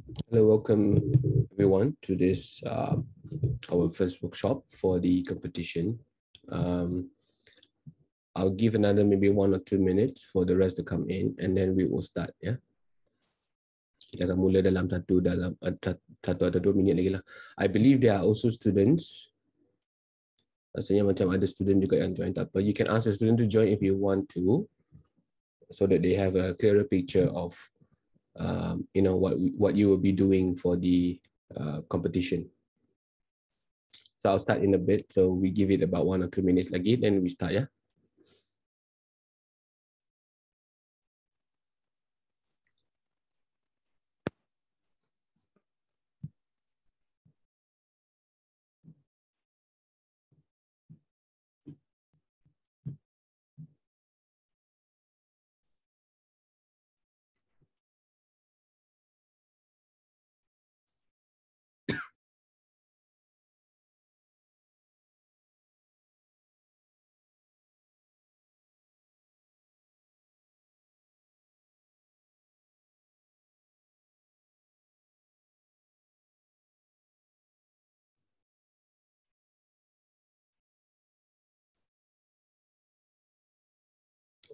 Hello, welcome everyone to this our first workshop for the competition. I'll give another maybe 1 or 2 minutes for the rest to come in, and then we will start. Yeah, kita akan mula dalam satu atau 2 minit lagi lah. I believe there are also students. Rasanya macam ada student juga yang join. Tak apa, you can ask the student to join if you want to, so that they have a clearer picture of what you will be doing for the competition. So I'll start in a bit. So we give it about 1 or 2 minutes lagi, then we start. Yeah.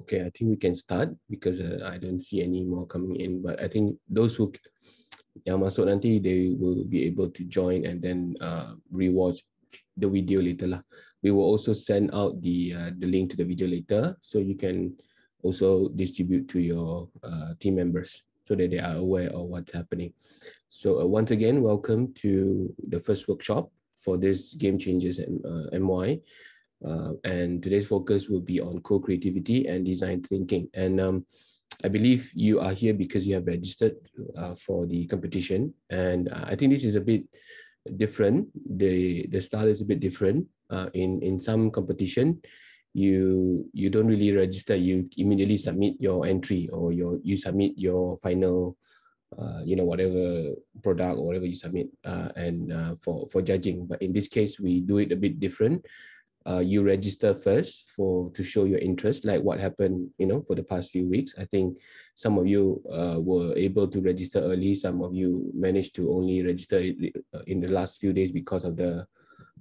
Okay, I think we can start because I don't see any more coming in. But I think those who yang masuk nanti, they will be able to join and then rewatch the video later lah. We will also send out the link to the video later, so you can also distribute to your team members so that they are aware of what's happening. So once again, welcome to the first workshop for this Game Changers MY. And today's focus will be on co-creativity and design thinking. And I believe you are here because you have registered for the competition. And I think this is a bit different. The style is a bit different. In some competition, you don't really register. You immediately submit your entry, or you submit your final whatever product or whatever you submit for judging. But in this case, we do it a bit different. You register first to show your interest, like what happened, for the past few weeks. I think some of you were able to register early. Some of you managed to only register in the last few days because of the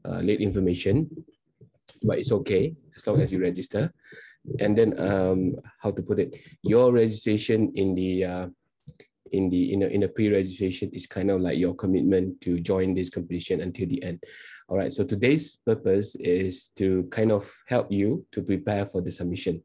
late information. But it's okay as long as you register. And then, how to put it? Your registration in the pre-registration is kind of like your commitment to join this competition until the end. All right, so today's purpose is to kind of help you to prepare for the submission,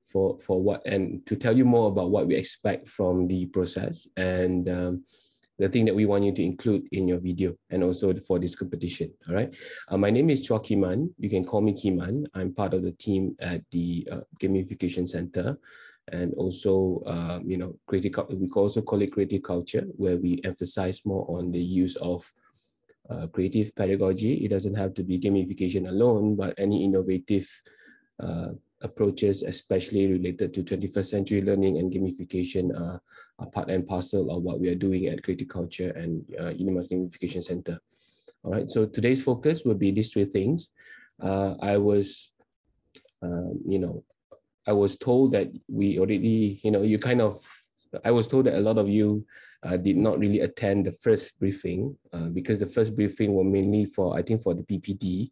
for what, and to tell you more about what we expect from the process, and the thing that we want you to include in your video, and also for this competition. All right, my name is Chua Kiman. You can call me Kiman. I'm part of the team at the Gamification Center. And also, we also call it creative culture, where we emphasize more on the use of creative pedagogy. It doesn't have to be gamification alone, but any innovative approaches, especially related to 21st century learning and gamification, are part and parcel of what we are doing at Creative Culture and Unimas Gamification Center. All right, so today's focus will be these three things. I was told that we already, I was told that a lot of you did not really attend the first briefing because the first briefing were mainly for the PPD.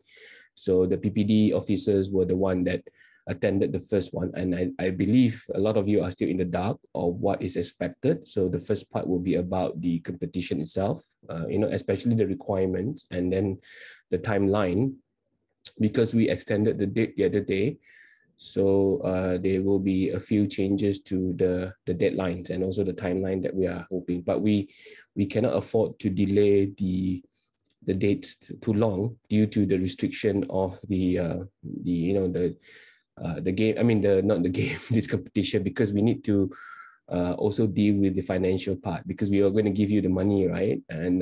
So the PPD officers were the one that attended the first one. And I believe a lot of you are still in the dark of what is expected. So the first part will be about the competition itself, especially the requirements, and then the timeline, because we extended the date the other day. So there will be a few changes to the deadlines and also the timeline that we are hoping. But we cannot afford to delay the dates too long due to the restriction of the game. I mean, not the game, this competition, because we need to also deal with the financial part, because we are going to give you the money, right? And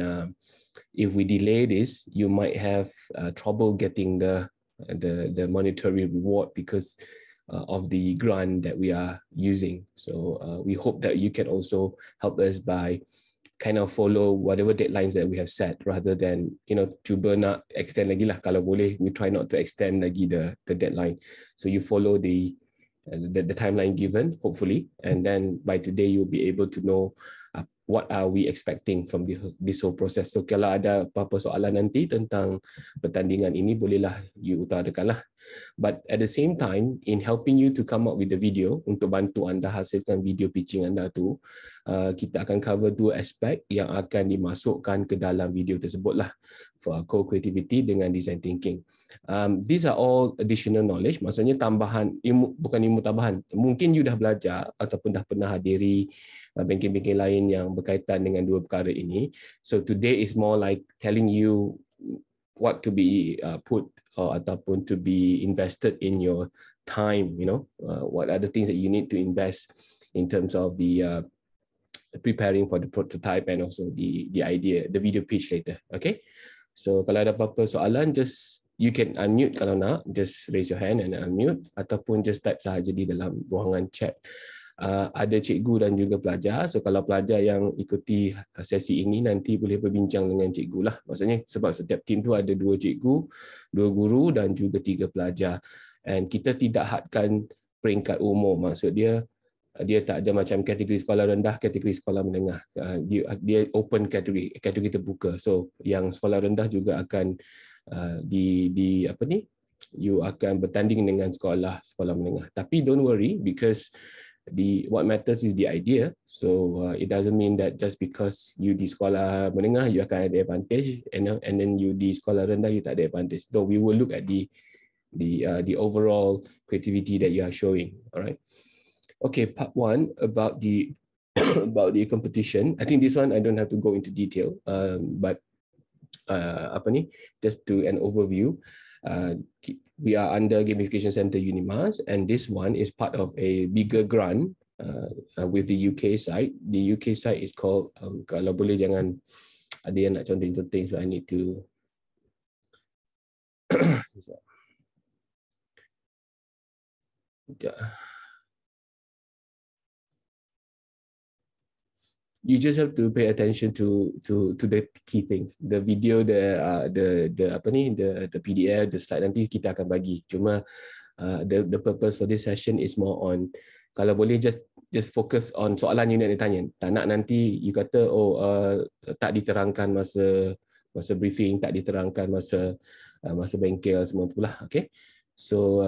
if we delay this, you might have trouble getting the monetary reward because of the grant that we are using. So we hope that you can also help us by kind of follow whatever deadlines that we have set, rather than cuba nak extend lagi lah. Kalau boleh, we try not to extend lagi the deadline. So you follow the timeline given, hopefully, and then by today you'll be able to know what are we expecting from this whole process. So kalau ada apa-apa soalan nanti tentang pertandingan ini, bolehlah you utarakanlah. But at the same time, in helping you to come up with the video, untuk bantu anda hasilkan video pitching anda tu, kita akan cover dua aspek yang akan dimasukkan ke dalam video tersebut lah, for co-creativity dengan design thinking. These are all additional knowledge, maksudnya tambahan ilmu, bukan ilmu tambahan. Mungkin you dah belajar ataupun dah pernah hadiri bengkel-bengkel lain yang berkaitan dengan dua perkara ini. So today is more like telling you what to be put ataupun to be invested in your time, you know, what are the things that you need to invest in terms of the preparing for the prototype and also the idea, the video pitch later. Okay, so kalau ada apa-apa soalan, just you can unmute kalau nak, just raise your hand and unmute, ataupun just type sahaja di dalam ruangan chat. Ada cikgu dan juga pelajar, so kalau pelajar yang ikuti sesi ini nanti boleh berbincang dengan cikgu lah, maksudnya sebab setiap tim tu ada 2 cikgu, 2 guru dan juga 3 pelajar, and kita tidak hadkan peringkat umur, maksud dia tak ada macam kategori sekolah rendah, kategori sekolah menengah, dia open kategori terbuka, so yang sekolah rendah juga akan apa ni, you akan bertanding dengan sekolah menengah. Tapi don't worry, because what matters is the idea. So it doesn't mean that just because you di sekolah menengah you akan ada advantage, and then you di sekolah rendah you tak ada advantage. So we will look at the overall creativity that you are showing. All right. Okay, part 1 about the about the competition. I think this one I don't have to go into detail, but apa ni, just to an overview. We are under Gamification Center Unimas, and this one is part of a bigger grant with the UK side. The UK side is called, kalau boleh jangan ada yang nak conteng-conteng, so I need to you just have to pay attention to the key things. The video, the apa ni, the PDF, the slide nanti kita akan bagi. Cuma the purpose for this session is more on, kalau boleh just focus on soalan you nak ditanya. Tak nak nanti you kata tak diterangkan masa briefing, tak diterangkan masa bengkel, semua itulah. Okay. So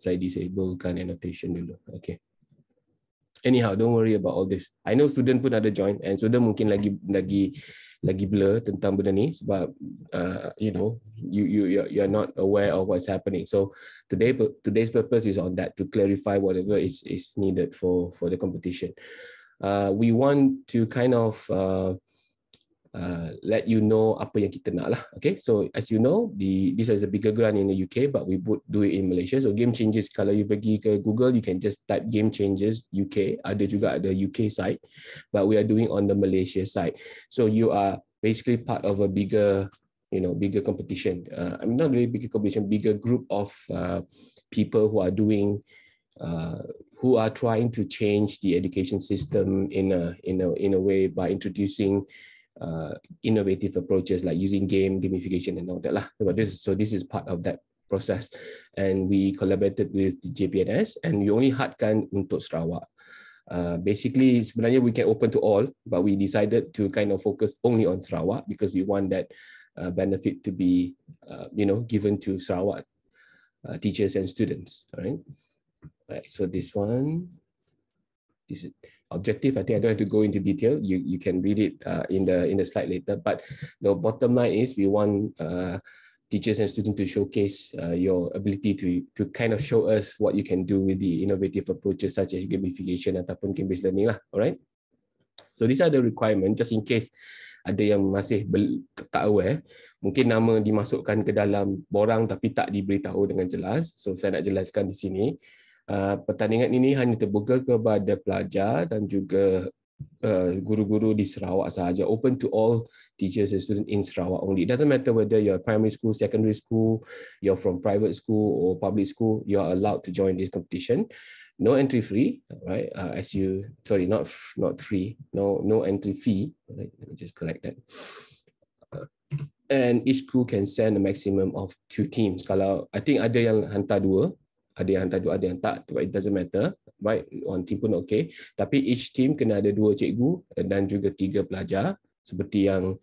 saya disablekan annotation dulu. Okay. Anyhow, don't worry about all this. I know student pun ada join, and student mungkin lagi blur tentang benda ni sebab you know, you're not aware of what's happening. So today's purpose is on that, to clarify whatever is needed for the competition. We want to kind of let you know apa yang kita nak lah. Okay, so as you know, this is a bigger grant in the UK, but we would do it in Malaysia. So Game Changers, kalau you pergi ke Google, you can just type Game Changers UK. Ada juga ada UK side, but we are doing on the Malaysia side. So you are basically part of a bigger, you know, bigger competition. I mean, not really bigger competition, bigger group of people who are doing, who are trying to change the education system in a way by introducing innovative approaches like using gamification and all that lah. So this is part of that process, and we collaborated with the JPNS, and we only hadkan untuk Sarawak. Basically, sebenarnya we can open to all, but we decided to kind of focus only on Sarawak because we want that benefit to be, you know, given to Sarawak teachers and students. All right. Right. So this one. This is objective. I think I don't have to go into detail. You can read it in the slide later. But the bottom line is we want teachers and students to showcase your ability to kind of show us what you can do with the innovative approaches such as gamification ataupun game-based learning lah. Alright. So these are the requirements, just in case ada yang masih tak aware. Mungkin nama dimasukkan ke dalam borang tapi tak diberitahu dengan jelas. So saya nak jelaskan di sini. Pertandingan ini hanya terbuka kepada pelajar dan juga guru-guru di Sarawak sahaja, open to all teachers and students in Sarawak only. It doesn't matter whether you're primary school, secondary school, you're from private school or public school, you are allowed to join this competition. No entry fee, right? Not free, no entry fee. Right? Let me just correct that. And each school can send a maximum of 2 teams. Kalau I think ada yang hantar 2. Ada yang hantar 2, ada yang tak, but it doesn't matter. right? One team pun okey. Tapi each team kena ada 2 cikgu dan juga 3 pelajar seperti yang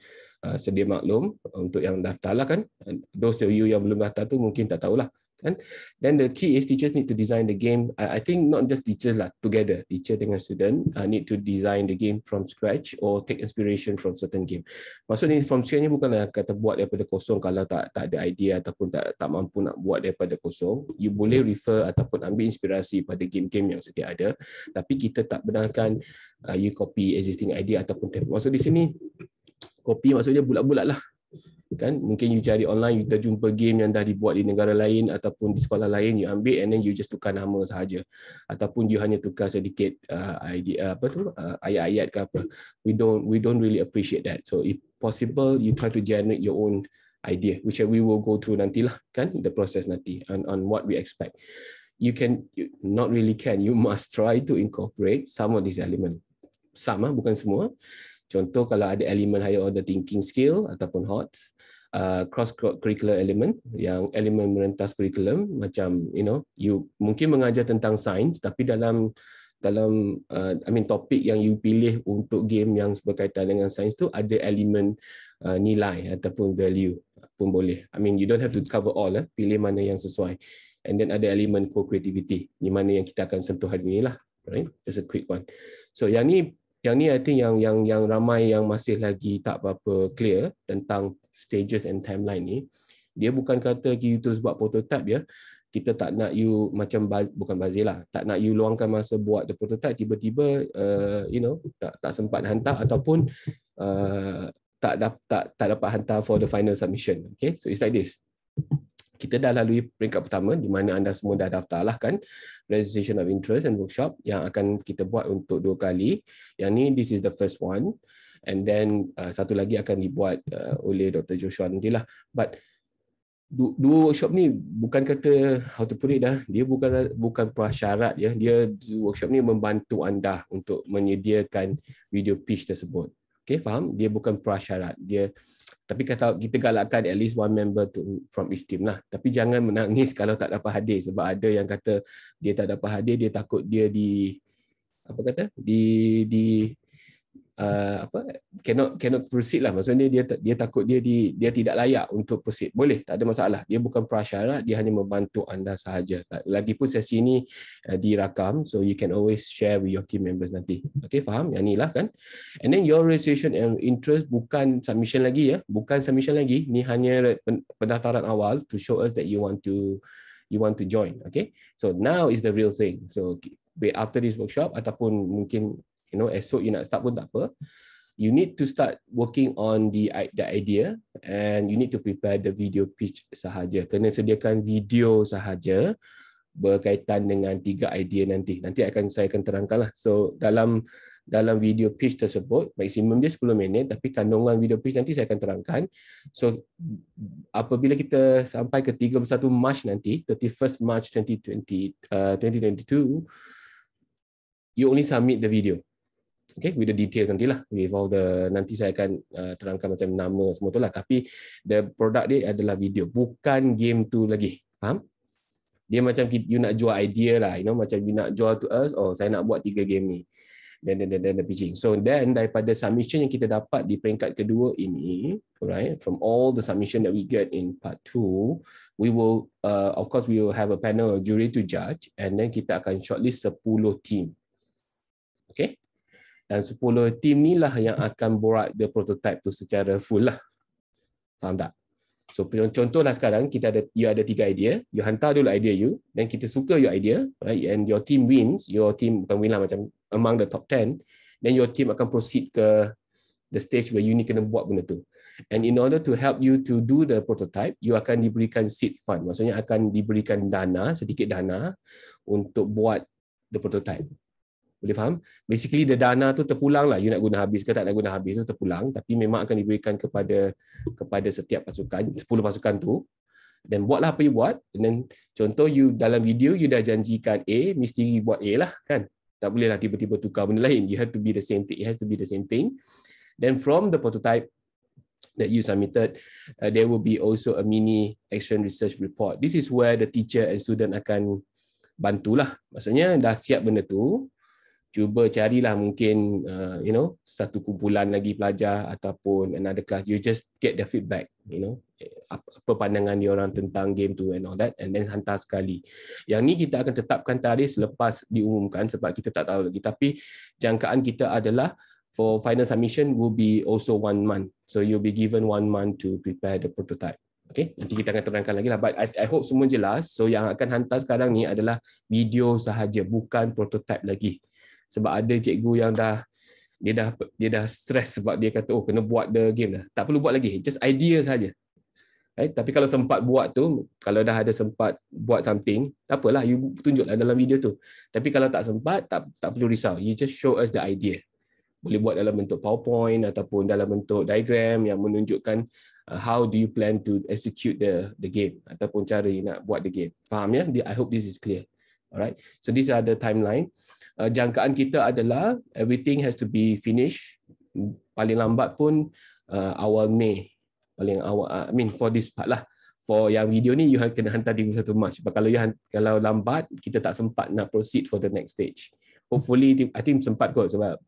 sedia maklum untuk yang daftar lah kan. Those of you yang belum daftar tu mungkin tak tahulah kan. Then the key is teachers need to design the game. I think not just teachers lah, together, teacher dengan student need to design the game from scratch or take inspiration from certain game. Maksudnya from scratch ni bukanlah kata buat daripada kosong kalau tak ada idea ataupun tak mampu nak buat daripada kosong. You boleh refer ataupun ambil inspirasi pada game-game yang sedia ada, tapi kita tak benarkan you copy existing idea ataupun template. Maksud di sini copy maksudnya bulat-bulat lah kan. Mungkin you cari online, you terjumpa game yang dah dibuat di negara lain ataupun di sekolah lain, you ambil and then you just tukar nama sahaja, ataupun you hanya tukar sedikit idea ayat-ayat ke apa. We don't really appreciate that. So if possible, you try to generate your own idea, which we will go through nantilah kan, the process nanti on what we expect. You must try to incorporate some of these elements. Sama, bukan semua. Contoh kalau ada elemen higher order thinking skill ataupun HOTS, cross curricular element, yang elemen merentas kurikulum, macam you mungkin mengajar tentang sains tapi dalam topik yang you pilih untuk game yang berkaitan dengan sains tu ada elemen nilai ataupun value pun boleh. You don't have to cover all, pilih mana yang sesuai. And then ada elemen co-creativity, ni mana yang kita akan sentuh hari ni lah, right? Just a quick one. So yang ni I think yang ramai yang masih lagi tak apa clear tentang stages and timeline ni. Dia bukan kata you terus buat prototype ya. Kita tak nak you macam bukan bazir lah. Tak nak you luangkan masa buat the prototype, tiba-tiba tak sempat hantar ataupun tak dapat hantar for the final submission. Okay, so it's like this. Kita dah lalui peringkat pertama di mana anda semua dah daftar lah kan, registration of interest and workshop yang akan kita buat untuk 2 kali. Yang ni, this is the first one, and then satu lagi akan dibuat oleh Dr. Joshua nantilah. But 2 workshop ni bukan kata how to put it dah, dia bukan prasyarat ya. Dia workshop ni membantu anda untuk menyediakan video pitch tersebut. Okay, faham? Dia bukan prasyarat. Tapi kata kita galakkan at least one member from each team lah. Tapi jangan menangis kalau tak dapat hadir, sebab ada yang kata dia tak dapat hadir, dia takut dia cannot proceed lah. Maksudnya dia takut dia tidak layak untuk proceed. Boleh, tak ada masalah. Dia bukan prasyarat, dia hanya membantu anda sahaja. Lagipun sesi ini dirakam, so you can always share with your team members nanti. Okay, faham? Yang ni lah kan. And then your registration and interest bukan submission lagi ya. Bukan submission lagi. Ni hanya pendaftaran awal to show us that you want to join. Okay, so now is the real thing. So after this workshop ataupun mungkin esok you nak start pun tak apa, you need to start working on the idea and you need to prepare the video pitch sahaja. Kena sediakan video sahaja berkaitan dengan 3 idea nanti. Saya akan terangkan lah. So dalam video pitch tersebut, maksimum dia 10 minit, tapi kandungan video pitch nanti saya akan terangkan. So apabila kita sampai ke 31 Mac nanti, 31st March 2022, you only submit the video. Okay, with the details nantilah, with all the, nanti saya akan terangkan macam nama semua tu lah. Tapi the product dia adalah video, bukan game tu lagi. Faham? Dia macam you nak jual idea lah, macam you nak jual to us, saya nak buat 3 game ni. Then the pitching. So then daripada submission yang kita dapat di peringkat kedua ini, right, from all the submission that we get in part 2, we will of course we will have a panel of jury to judge, and then kita akan shortlist 10 team. Okay? Dan 10 team ni lah yang akan buat the prototype tu secara full lah. Faham tak? So contohlah sekarang you ada 3 idea, you hantar dulu idea you, dan kita suka your idea, right? And your team wins, your team bukan win lah, macam among the top 10, then your team akan proceed ke the stage where you ni kena buat benda tu. And in order to help you to do the prototype, you akan diberikan seed fund. Maksudnya akan diberikan sedikit dana untuk buat the prototype. Boleh faham? Basically the dana tu terpulang lah, you nak guna habis ke tak nak guna habis tu terpulang, tapi memang akan diberikan kepada setiap pasukan, 10 pasukan tu. Dan buatlah apa you buat. And then contoh you dalam video you dah janjikan A, mesti buat A lah kan. Tak boleh lah tiba-tiba tukar benda lain. You have to be the same thing. It has to be the same thing. Then from the prototype that you submitted, there will be also a mini action research report. This is where the teacher and student akan bantulah. Maksudnya dah siap benda tu, cuba carilah mungkin satu kumpulan lagi pelajar ataupun another class, you just get the feedback, apa pandangan dia orang tentang game tu and all that, and then hantar sekali. Yang ni kita akan tetapkan tarikh selepas diumumkan sebab kita tak tahu lagi, tapi jangkaan kita adalah for final submission will be also 1 month, so you'll be given 1 month to prepare the prototype. Okay, nanti kita akan terangkan lagi lah, but I hope semua jelas. So yang akan hantar sekarang ni adalah video sahaja, bukan prototype lagi. Sebab ada cikgu yang dia dah stress sebab dia kata kena buat the game dah. Tak perlu buat lagi, just idea saja. Tapi kalau sempat buat tu, kalau dah ada sempat buat something, tak apalah, you tunjuklah dalam video tu. Tapi kalau tak sempat, tak perlu risau, you just show us the idea. Boleh buat dalam bentuk PowerPoint ataupun dalam bentuk diagram yang menunjukkan how do you plan to execute the game ataupun cara you nak buat the game. Faham ya? I hope this is clear. Alright, so these are the timeline. Jangkaan kita adalah everything has to be finished paling lambat pun awal Mei, paling awal, for this part lah. For yang video ni you kena hantar 31 Mac. Sebab kalau lambat kita tak sempat nak proceed for the next stage. Hopefully I think sempat kot sebab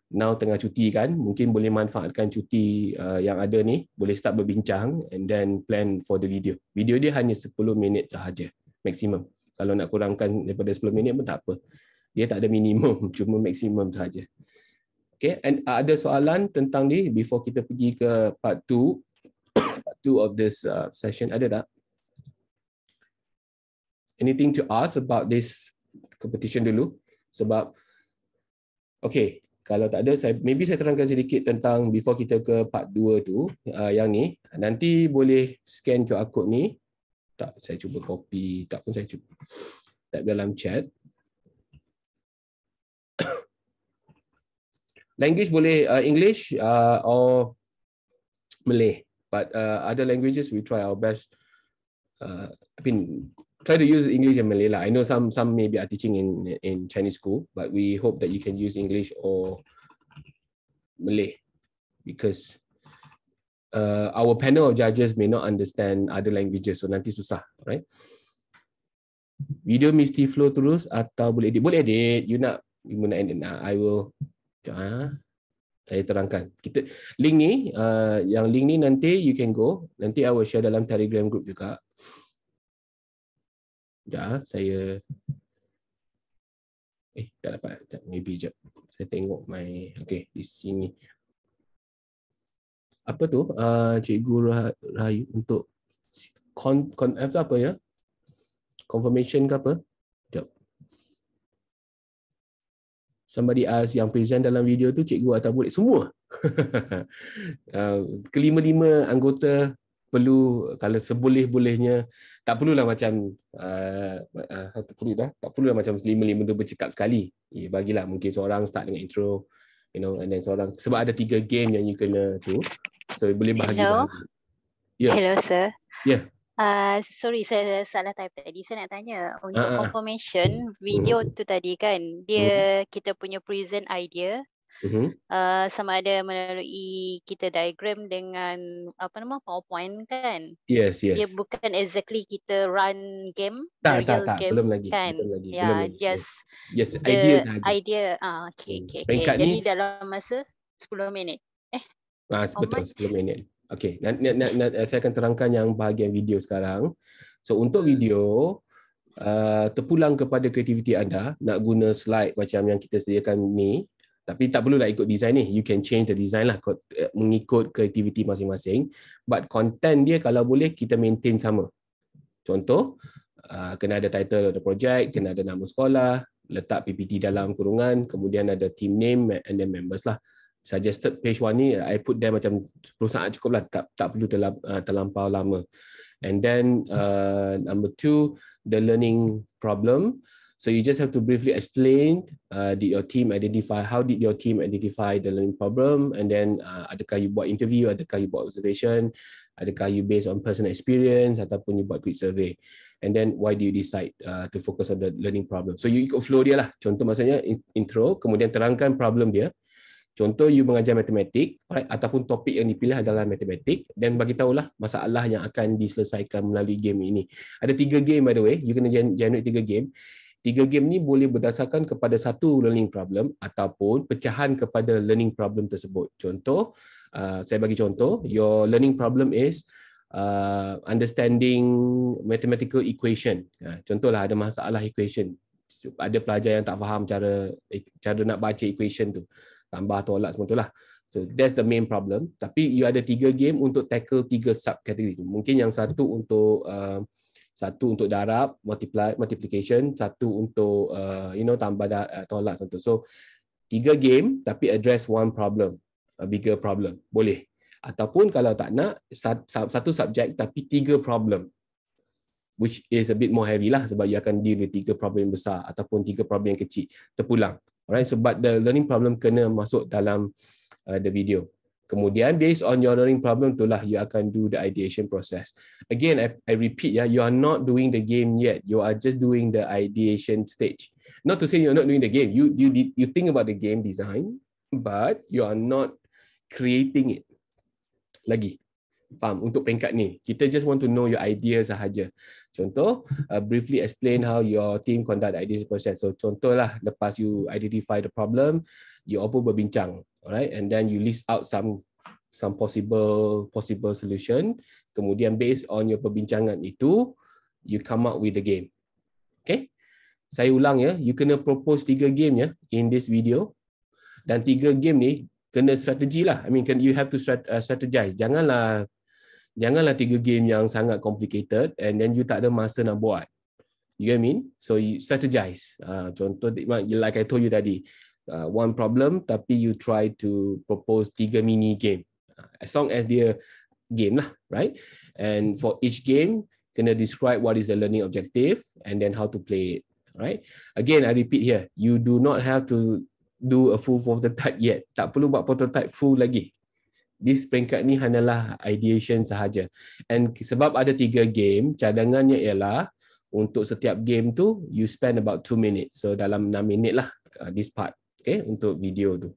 now tengah cuti kan, mungkin boleh manfaatkan cuti yang ada ni, boleh start berbincang and then plan for the video. Video dia hanya 10 minit sahaja maksimum. Kalau nak kurangkan daripada 10 minit pun tak apa. Dia tak ada minimum, cuma maksimum sahaja. Okay, and ada soalan tentang ni before kita pergi ke part 2 part 2 of this session, ada tak? Anything to ask about this competition dulu? Sebab okay, kalau tak ada, maybe saya terangkan sedikit tentang before kita ke part 2 tu, yang ni. Nanti boleh scan QR code ni. Tak, saya cuba copy. Tak pun saya cuba type dalam chat. Language boleh English or Malay. But other languages we try our best. Try to use English and Malay lah. I know some maybe are teaching in Chinese school, but we hope that you can use English or Malay because our panel of judges may not understand other languages, so nanti susah, right? Video mesti flow terus atau boleh edit? Boleh edit. You nak edit? I will. Saya terangkan. Link ni, yang link ni nanti you can go. Nanti I will share dalam Telegram group juga. Saya tak dapat. Maybe jap. Saya tengok my di sini. Apa tu? Cikgu Rahayu untuk apa ya? Confirmation ke apa? Jap. Somebody ask yang present dalam video tu cikgu atau murid semua. Kelima-lima anggota perlu, kalau seboleh-bolehnya, tak perlulah macam tak perlulah macam lima-lima tu bercakap sekali. Bagilah mungkin seorang start dengan intro, and then seorang, sebab ada 3 game yang you kena tu, so boleh bahagi-bahagi. Hello sir. Yeah. Sorry, saya salah type tadi. Saya nak tanya untuk confirmation video tu tadi kan, dia kita punya present idea sama ada melalui kita diagram dengan PowerPoint kan? Yes. Dia bukan exactly kita run game, tak, game belum lagi, kan? belum lagi. Just idea sahaja. Idea. Okay. Jadi dalam masa 10 minit. Betul, 10 minit. Okey, saya akan terangkan yang bahagian video sekarang. So untuk video, terpulang kepada kreativiti anda, nak guna slide macam yang kita sediakan ni, tapi tak perlulah ikut design ni. You can change the design lah mengikut kreativiti masing-masing. But content dia kalau boleh kita maintain sama. Contoh, kena ada title of the project, kena ada nama sekolah, letak PPT dalam kurungan, kemudian ada team name and then members lah. Suggested page 1 ni I put there macam 10 saat cukup lah, tak perlu terlampau lama. And then number 2, the learning problem. So you just have to briefly explain how did your team identify the learning problem, and then adakah you buat interview, adakah you buat observation, adakah you based on personal experience ataupun you buat quick survey. And then why do you decide to focus on the learning problem. So you ikut flow dia lah. Contoh maksudnya intro, kemudian terangkan problem dia. Contoh, you mengajar matematik, ataupun topik yang dipilih adalah matematik, dan bagi tahulah masalah yang akan diselesaikan melalui game ini. Ada 3 game by the way, you kena generate 3 game. Tiga game ni boleh berdasarkan kepada satu learning problem ataupun pecahan kepada learning problem tersebut. Contoh, saya bagi contoh, your learning problem is understanding mathematical equation. Contohlah ada masalah equation. Ada pelajar yang tak faham cara nak baca equation tu. Tambah, tolak, semua tu lah. So that's the main problem. Tapi you ada 3 game untuk tackle 3 subkategori. Mungkin yang satu untuk darab, multiplication, satu untuk tambah, tolak, contoh. So 3 game tapi address one problem, a bigger problem. Boleh. Ataupun kalau tak nak, satu subjek tapi 3 problem, which is a bit more heavy lah sebab you akan deal with 3 problem yang besar ataupun 3 problem yang kecil terpulang. Alright, so but the learning problem kena masuk dalam the video. Kemudian based on your learning problem itulah you akan do the ideation process. Again, I repeat, you are not doing the game yet. You are just doing the ideation stage. Not to say you're not doing the game. You think about the game design, but you are not creating it lagi. Faham? Untuk peringkat ni, kita just want to know your idea sahaja. Contoh, briefly explain how your team conduct the ideation process. So contohlah, lepas you identify the problem, you all pun berbincang, alright, and then you list out some possible solution. Kemudian based on your perbincangan itu, you come up with the game. Okay? Saya ulang ya, you kena propose 3 game ya in this video. Dan 3 game ni kena strategi lah. I mean, you have to strategize. Janganlah 3 game yang sangat complicated and then you tak ada masa nak buat. You get what I mean? So you strategize. Contoh, like I told you tadi, one problem tapi you try to propose 3 mini game. As long as dia game lah, right? And for each game, kena describe what is the learning objective and then how to play it, right? Again, I repeat here, you do not have to do a full prototype yet. Tak perlu buat prototype full lagi. This peringkat ni hanyalah ideation sahaja. And sebab ada 3 game, cadangannya ialah untuk setiap game tu, you spend about 2 minutes. So dalam 6 minit lah this part, okay, untuk video tu.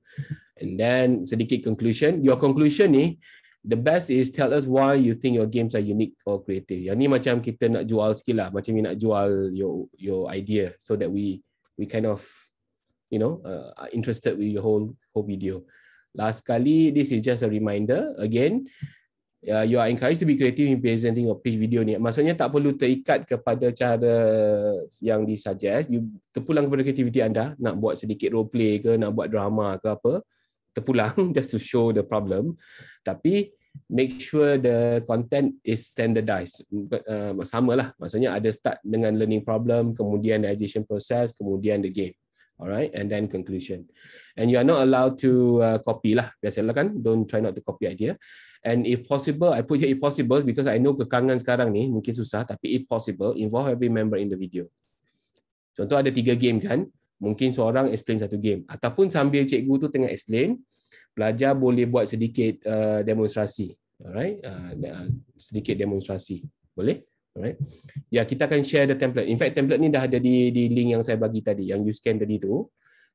And then sedikit conclusion. Your conclusion ni, the best is tell us why you think your games are unique or creative. Yang ni macam kita nak jual skill lah. Macam you nak jual your idea so that we kind of are interested with your whole video. Last kali, this is just a reminder. Again, you are encouraged to be creative in presenting your pitch video ni. Maksudnya tak perlu terikat kepada cara yang disuggest. You terpulang kepada kreativiti anda. Nak buat sedikit role play ke, nak buat drama ke apa. Terpulang just to show the problem. Tapi make sure the content is standardized. Sama lah. Maksudnya ada start dengan learning problem, kemudian the ideation process, kemudian the game. Alright, and then conclusion. And you are not allowed to copy lah. Biasalah kan, don't try not to copy idea. And if possible, I put here if possible because I know kekangan sekarang ni mungkin susah, tapi if possible, involve every member in the video. Contoh ada 3 game kan, mungkin seorang explain satu game. Ataupun sambil cikgu tu tengah explain, pelajar boleh buat sedikit demonstrasi. Alright, sedikit demonstrasi. Boleh? Alright. Ya, kita akan share the template. In fact, template ni dah ada di link yang saya bagi tadi, yang you scan tadi tu.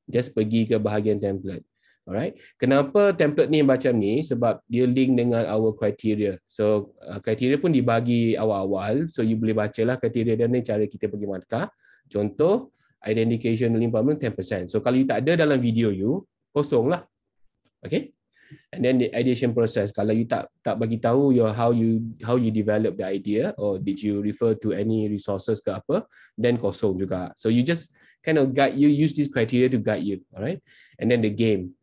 Just pergi ke bahagian template. Alright. Kenapa template ni macam ni? Sebab dia link dengan our criteria. So, criteria pun dibagi awal-awal. So, you boleh bacalah criteria dia ni, cara kita pergi markah. Contoh, identification learning problem 10%. So, kalau you tak ada dalam video you, kosong lah. Okay. And then the ideation process, kalau you tak bagi tahu how you develop the idea, or did you refer to any resources ke apa, then kosong juga. So you just kind of use this criteria to guide you, alright? And then the game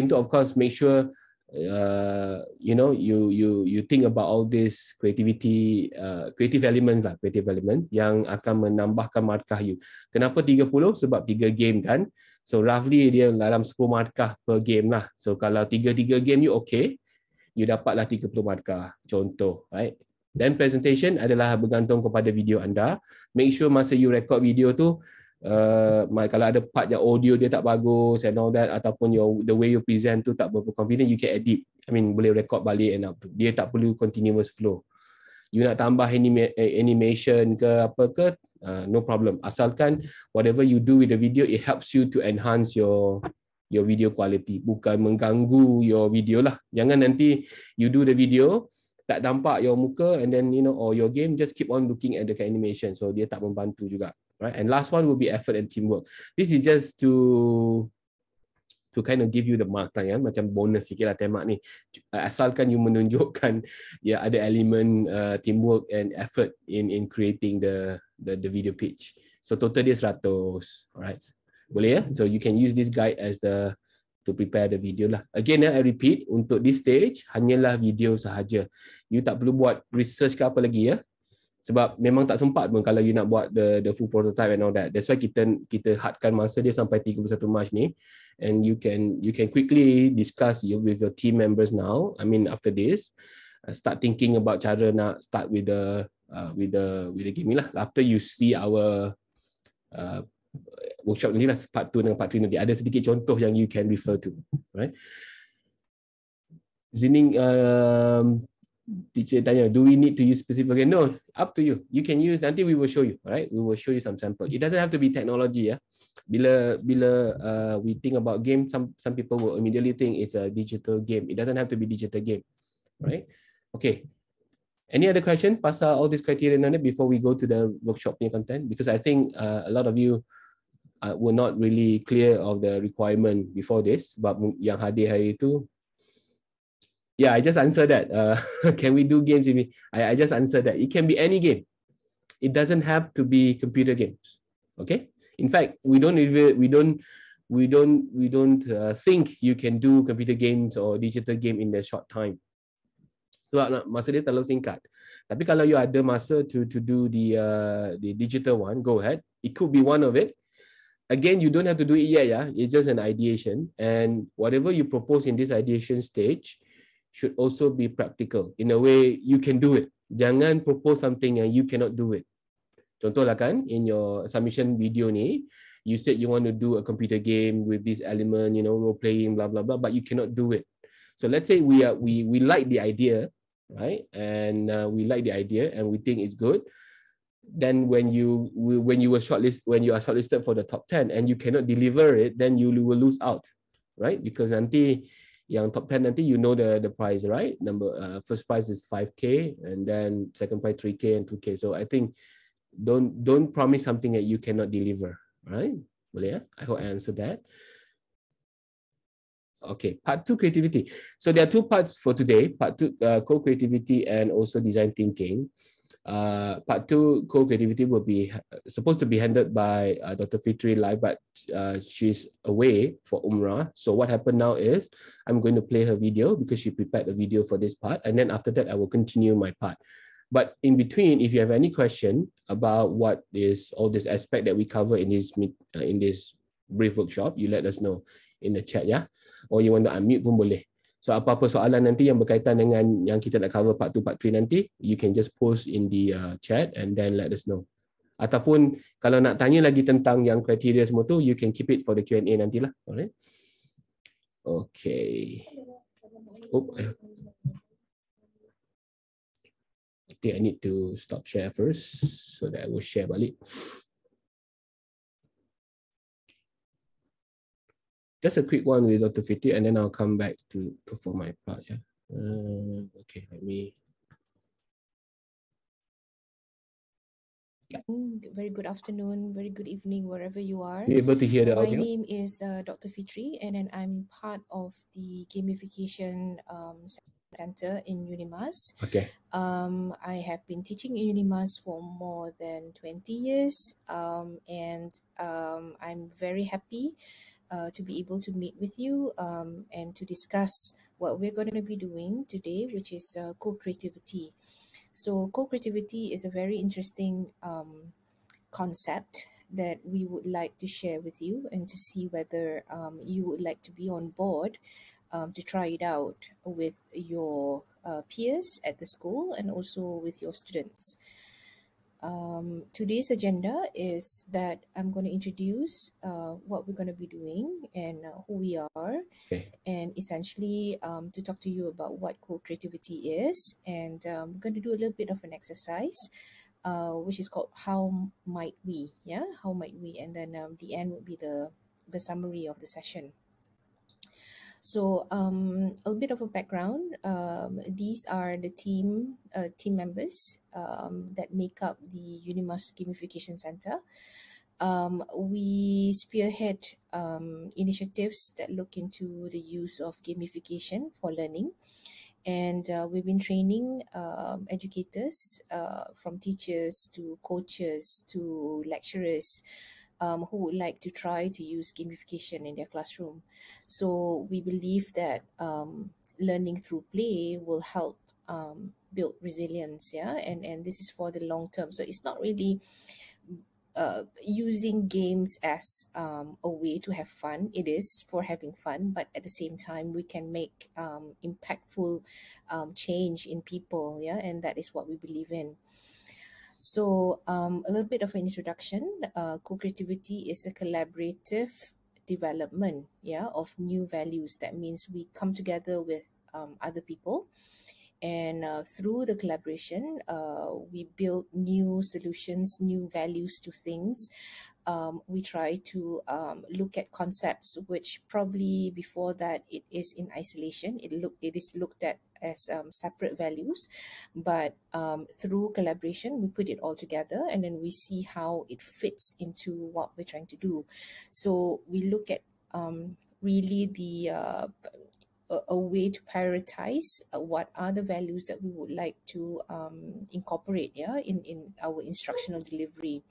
to of course make sure you think about all this creative elements yang akan menambahkan markah you. Kenapa 30? Sebab 3 game kan. So roughly dia dalam 10 markah per game lah. So kalau 3 game you okay, you dapatlah 30 markah. Contoh, right? Then presentation adalah bergantung kepada video anda. Make sure masa you record video tu, kalau ada part yang audio dia tak bagus and all that, ataupun the way you present tu tak berapa confident, you can edit. I mean boleh record balik and up. Dia tak perlu continuous flow. You nak tambah animation ke apa ke, no problem. Asalkan whatever you do with the video, it helps you to enhance your video quality. Bukan mengganggu your video lah. Jangan nanti you do the video, tak nampak your muka and then or your game just keep on looking at the animation. So dia tak membantu juga. right? And last one will be effort and teamwork. This is just to kind of give you the marks lah, ya, macam bonus sikit lah temak ni. Asalkan you menunjukkan ya ada elemen teamwork and effort in creating the video pitch. So total dia 100, alright. Boleh ya? So you can use this guide as to prepare the video lah. Again, I repeat, untuk this stage hanyalah video sahaja. You tak perlu buat research ke apa lagi ya. Sebab memang tak sempat pun kalau you nak buat the full prototype and all that. That's why kita hadkan masa dia sampai 31 Mac ni, and you can quickly discuss with your team members now. I mean after this, start thinking about cara nak start with the game ni lah. After you see our workshop ni lah, part 2 dengan part 3 nanti ada sedikit contoh yang you can refer to, right? Zining teacher tanya, do we need to use specific game? No, up to you. You can use, nanti we will show you, right? We will show you some sample. It doesn't have to be technology, ya. Bila we think about game, some people will immediately think it's a digital game. It doesn't have to be digital game, right? Okay. Any other question pasal all these criteria nanti before we go to the workshop punya content? Because I think a lot of you were not really clear of the requirement before this. But yang hadir hari itu, yeah, I just answered that. Can we do games? I just answered that. It can be any game. It doesn't have to be computer games. Okay. In fact, we don't think you can do computer games or digital game in a short time. Sebab masa dia terlalu singkat. Tapi kalau you ada masa to do the digital one, go ahead. It could be one of it. Again, you don't have to do it yet, yeah. It's just an ideation, and whatever you propose in this ideation stage should also be practical. In a way, you can do it. Jangan propose something and you cannot do it. Contohlah kan, in your submission video ni, you said you want to do a computer game with this element, you know, role playing, blah blah blah, but you cannot do it. So let's say we like the idea, right? And we like the idea and we think it's good. Then when you are shortlisted for the top 10 and you cannot deliver it, then you will lose out, right? Because nanti yang top 10 nanti you know the prize, right? First prize is 5K and then second prize 3K and 2K. So I think don't promise something that you cannot deliver, right? Boleh ya? I hope I answered that. Okay, part 2, creativity. So there are 2 parts for today. Part 2, co-creativity and also design thinking. Part 2, co-creativity will be supposed to be handled by Dr. Fitri live, but she's away for Umrah. So what happened now is I'm going to play her video because she prepared a video for this part, and then after that I will continue my part. But in between, if you have any question about what is all this aspect that we cover in this brief workshop, you let us know in the chat, ya. Or you want to unmute pun boleh. So apa-apa soalan nanti yang berkaitan dengan yang kita nak cover part 2, part 3 nanti, you can just post in the chat and then let us know. Ataupun kalau nak tanya lagi tentang yang kriteria semua tu, you can keep it for the Q&A nantilah. Alright. Okay. I think I need to stop share first so that I will share balik. Just a quick one with Dr. Fitri, and then I'll come back to for my part. Yeah. Okay, let me. Very good afternoon, very good evening, wherever you are. You able to hear the audio? My name is Dr. Fitri, and then I'm part of the gamification center in UNIMAS. Okay. I have been teaching in UNIMAS for more than 20 years, and I'm very happy to be able to meet with you and to discuss what we're going to be doing today, which is co-creativity. So co-creativity is a very interesting concept that we would like to share with you and to see whether you would like to be on board to try it out with your peers at the school and also with your students. Today's agenda is that I'm going to introduce what we're going to be doing and who we are, okay, and essentially to talk to you about what co-creativity is, and we're going to do a little bit of an exercise which is called How Might We, yeah, How Might We, and then the end would be the summary of the session. So a little bit of a background. These are the team members that make up the UNIMAS Gamification Center. We spearhead initiatives that look into the use of gamification for learning. And we've been training educators, from teachers to coaches to lecturers, who would like to try to use gamification in their classroom. So we believe that learning through play will help build resilience, yeah, and this is for the long term. So it's not really using games as a way to have fun. It is for having fun, but at the same time we can make impactful change in people, yeah, and that is what we believe in. So a little bit of an introduction. Co-creativity is a collaborative development, yeah, of new values. That means we come together with other people, and through the collaboration, we build new solutions, new values to things. We try to look at concepts which probably before that it is in isolation. It is looked at as separate values, but through collaboration we put it all together, and then we see how it fits into what we're trying to do. So we look at really a way to prioritize what are the values that we would like to incorporate, yeah, in our instructional delivery.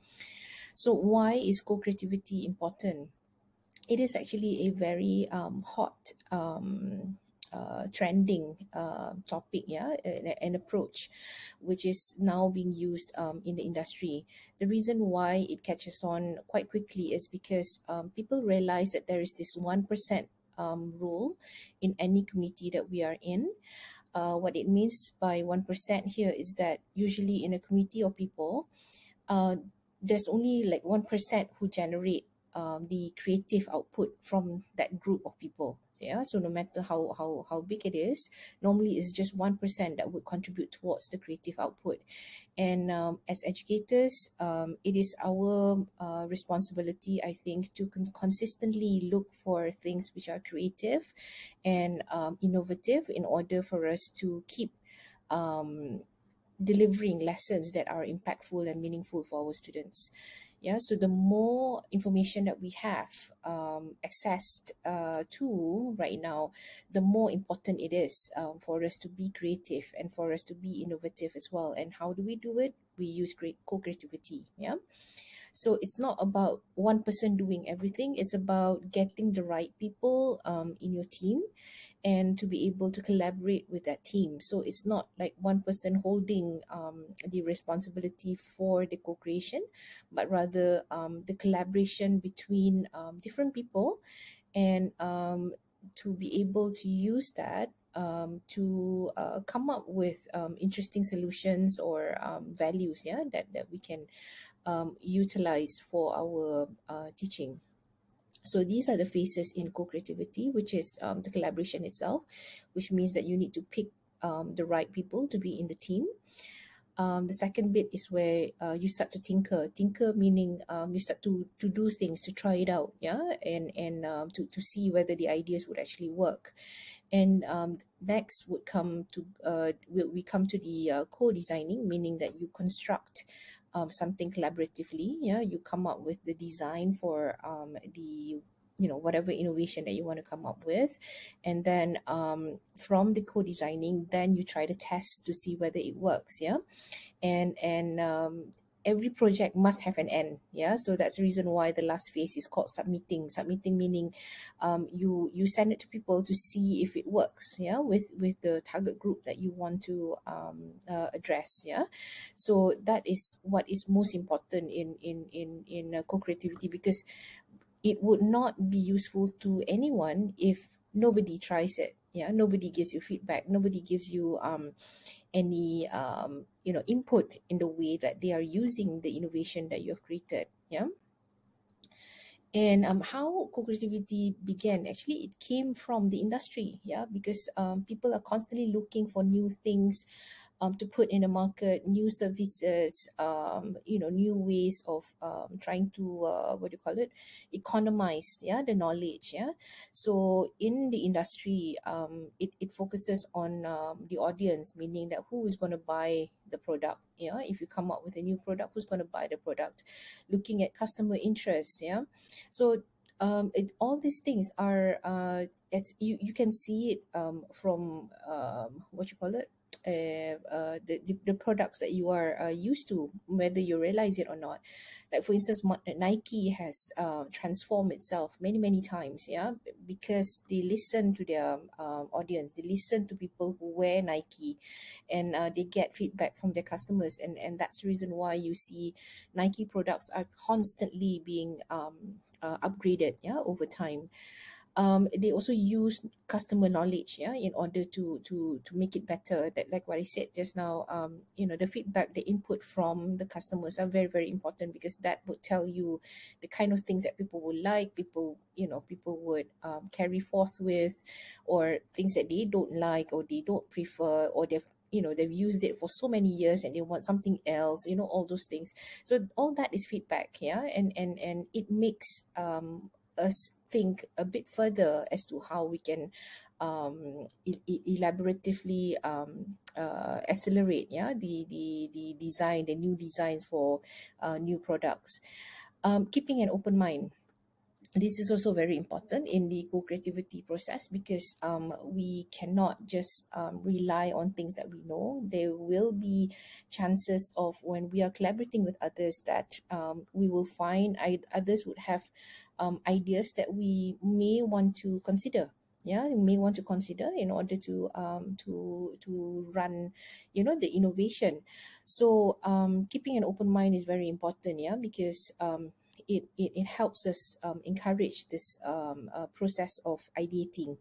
So why is co-creativity important? It is actually a very hot trending topic, yeah, an approach which is now being used in the industry. The reason why it catches on quite quickly is because people realize that there is this 1% rule in any community that we are in. What it means by 1% here is that usually in a community of people, there's only like 1% who generate the creative output from that group of people. Yeah, so no matter how big it is, normally it's just 1% that would contribute towards the creative output. And as educators, it is our responsibility, I think, to consistently look for things which are creative and innovative in order for us to keep delivering lessons that are impactful and meaningful for our students. Yeah, so the more information that we have accessed to right now, the more important it is for us to be creative and for us to be innovative as well. And how do we do it? We use great co-creativity. Yeah. So it's not about one person doing everything. It's about getting the right people in your team and to be able to collaborate with that team. So it's not like one person holding the responsibility for the co-creation, but rather the collaboration between different people, and to be able to use that to come up with interesting solutions or values, yeah, that we can utilize for our teaching. So these are the phases in co-creativity, which is the collaboration itself, which means that you need to pick the right people to be in the team. The second bit is where you start to tinker. Tinker meaning you start to do things, to try it out, yeah, and to see whether the ideas would actually work. And next would come to we come to the co-designing, meaning that you construct something collaboratively. Yeah, you come up with the design for the whatever innovation that you want to come up with, and then from the co-designing, then you try to test to see whether it works. Yeah, and every project must have an end. Yeah, so that's the reason why the last phase is called submitting. Submitting meaning you send it to people to see if it works, yeah, with the target group that you want to address. Yeah, so that is what is most important in co-creativity, because it would not be useful to anyone if nobody tries it. Yeah, nobody gives you feedback, nobody gives you any input in the way that they are using the innovation that you have created. Yeah. And how co-creativity began, actually it came from the industry. Yeah, because people are constantly looking for new things to put in the market new services, new ways of trying to what do you call it, economize, the knowledge. So in the industry, it focuses on the audience, meaning that who is going to buy the product. If you come up with a new product, who's going to buy the product, looking at customer interests. So all these things are you can see it from what you call it, the products that you are used to, whether you realize it or not. Like for instance, Nike has transformed itself many times, because they listen to their audience, they listen to people who wear Nike, and they get feedback from their customers, and that's the reason why you see Nike products are constantly being upgraded over time. They also use customer knowledge, in order to make it better. That, like what I said just now, the feedback, the input from the customers are very important, because that would tell you the kind of things that people would like, people would carry forth with, or things that they don't like or they don't prefer, or they've used it for so many years and they want something else, all those things. So all that is feedback, and it makes us think a bit further as to how we can elaboratively accelerate the design, the new designs for new products. Keeping an open mind, this is also very important in the co-creativity process, because we cannot just rely on things that we know. There will be chances of, when we are collaborating with others, that we will find others would have ideas that we may want to consider. We may want to consider in order to run, the innovation. So keeping an open mind is very important, because it helps us encourage this process of ideating.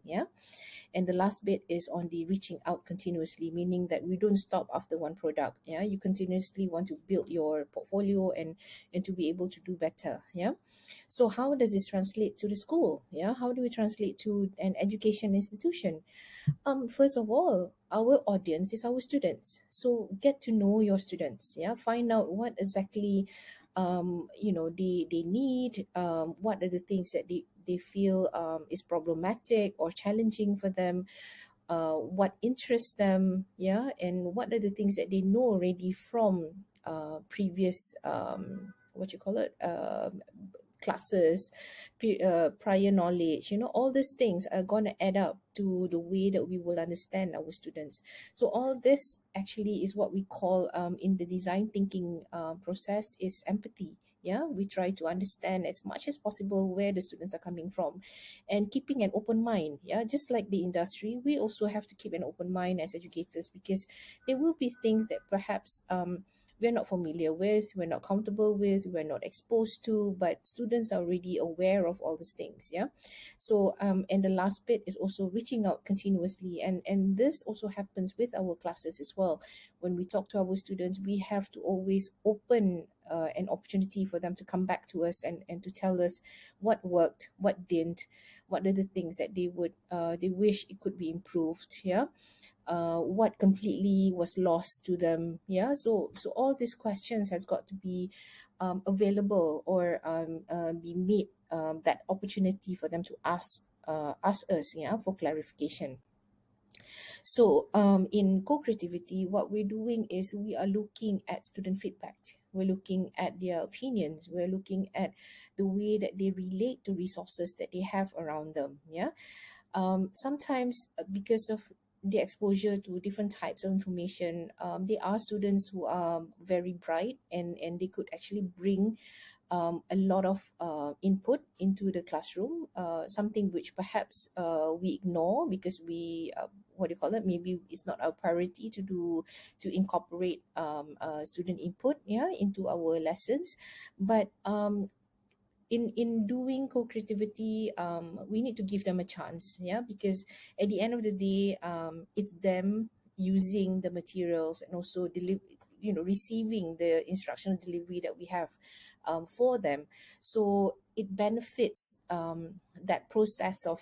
And the last bit is on the reaching out continuously, meaning that we don't stop after one product. You continuously want to build your portfolio and to be able to do better. So how does this translate to the school? How do we translate to an education institution? First of all, our audience is our students. So get to know your students. Find out what exactly they need, what are the things that they feel is problematic or challenging for them, what interests them, and what are the things that they know already from previous what you call it, classes, prior knowledge. All these things are going to add up to the way that we will understand our students. So all this actually is what we call in the design thinking process is empathy. We try to understand as much as possible where the students are coming from, and keeping an open mind. Just like the industry, we also have to keep an open mind as educators, because there will be things that perhaps we're not familiar with, we're not comfortable with, we're not exposed to, but students are already aware of all these things. So and the last bit is also reaching out continuously, and this also happens with our classes as well. When we talk to our students, we have to always open an opportunity for them to come back to us and to tell us what worked, what didn't, what are the things that they wish it could be improved. What completely was lost to them. So all these questions has got to be available, or be made that opportunity for them to ask us for clarification. So in co-creativity, what we're doing is we are looking at student feedback. We're looking at their opinions. We're looking at the way that they relate to resources that they have around them. Sometimes because of the exposure to different types of information, there are students who are very bright, and they could actually bring a lot of input into the classroom, something which perhaps we ignore because we what do you call it, maybe it's not our priority to incorporate student input into our lessons. But in doing co-creativity, we need to give them a chance, because at the end of the day, it's them using the materials and also receiving the instructional delivery that we have for them. So it benefits that process of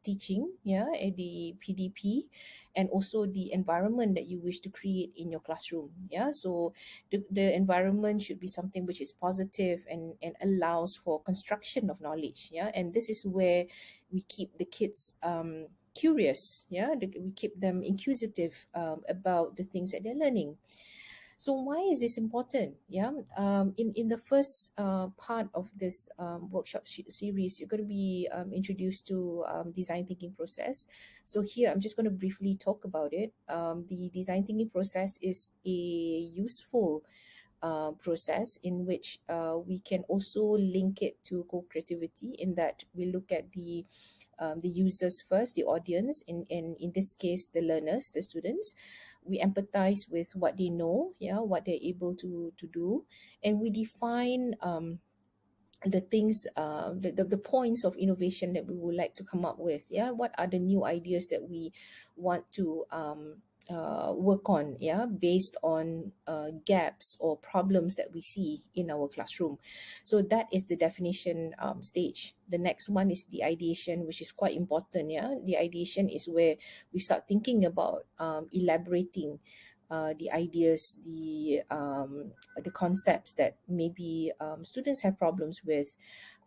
teaching, yeah, at the PDP, and also the environment that you wish to create in your classroom. Yeah, so the environment should be something which is positive and allows for construction of knowledge. Yeah, and this is where we keep the kids curious. Yeah, we keep them inquisitive about the things that they're learning. So why is this important? Yeah, in the first part of this workshop series, you're going to be introduced to design thinking process. So here, I'm just going to briefly talk about it. The design thinking process is a useful process in which we can also link it to co-creativity, in that we look at the users first, the audience, in this case, the learners, the students. We empathize with what they know, yeah, what they're able to do, and we define the things, the points of innovation that we would like to come up with. Yeah, what are the new ideas that we want to work on, yeah, based on gaps or problems that we see in our classroom. So that is the definition stage. The next one is the ideation, which is quite important. Yeah, the ideation is where we start thinking about elaborating the ideas, the concepts that maybe students have problems with.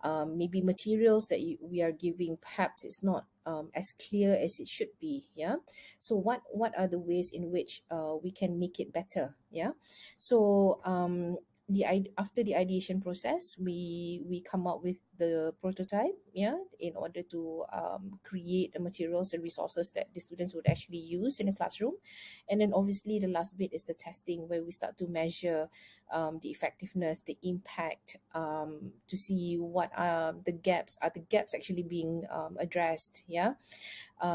Maybe materials that we are giving, perhaps it's not as clear as it should be. Yeah, so what are the ways in which we can make it better? Yeah, so after the ideation process, we come up with the prototype, yeah, in order to create the materials and resources that the students would actually use in the classroom. And then obviously the last bit is the testing, where we start to measure the effectiveness, the impact, to see what are the gaps. Are the gaps actually being addressed? Yeah,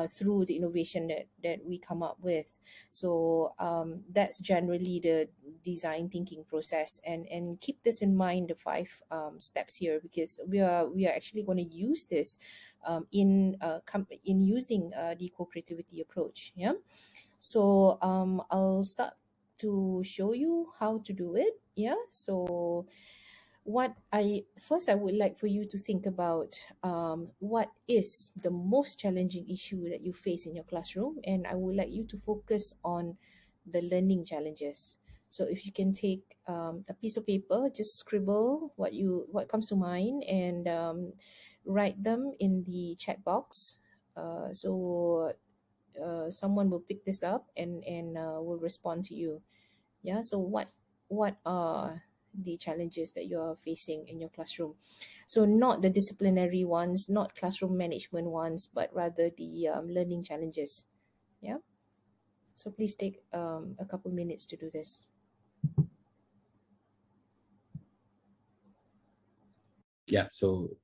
through the innovation that we come up with. So that's generally the design thinking process. And keep this in mind, the 5 steps here, because we are actually going to use this in using the co-creativity approach. Yeah, so I'll start to show you how to do it. Yeah, so I would like for you to think about what is the most challenging issue that you face in your classroom, and I would like you to focus on the learning challenges. So if you can take a piece of paper, just scribble what comes to mind, and write them in the chat box. So someone will pick this up and will respond to you. Yeah, so what are the challenges that you are facing in your classroom? So not the disciplinary ones, not classroom management ones, but rather the learning challenges. Yeah, so please take a couple minutes to do this. Yeah, so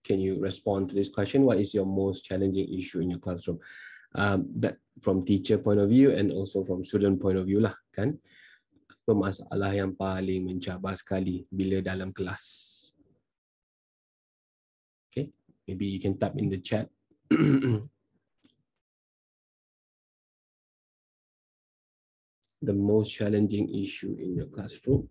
can you respond to this question? What is your most challenging issue in your classroom? That from teacher point of view and also from student point of view lah, kan? Apa masalah yang paling mencabar sekali bila dalam kelas? Okay, maybe you can type in the chat. The most challenging issue in your classroom.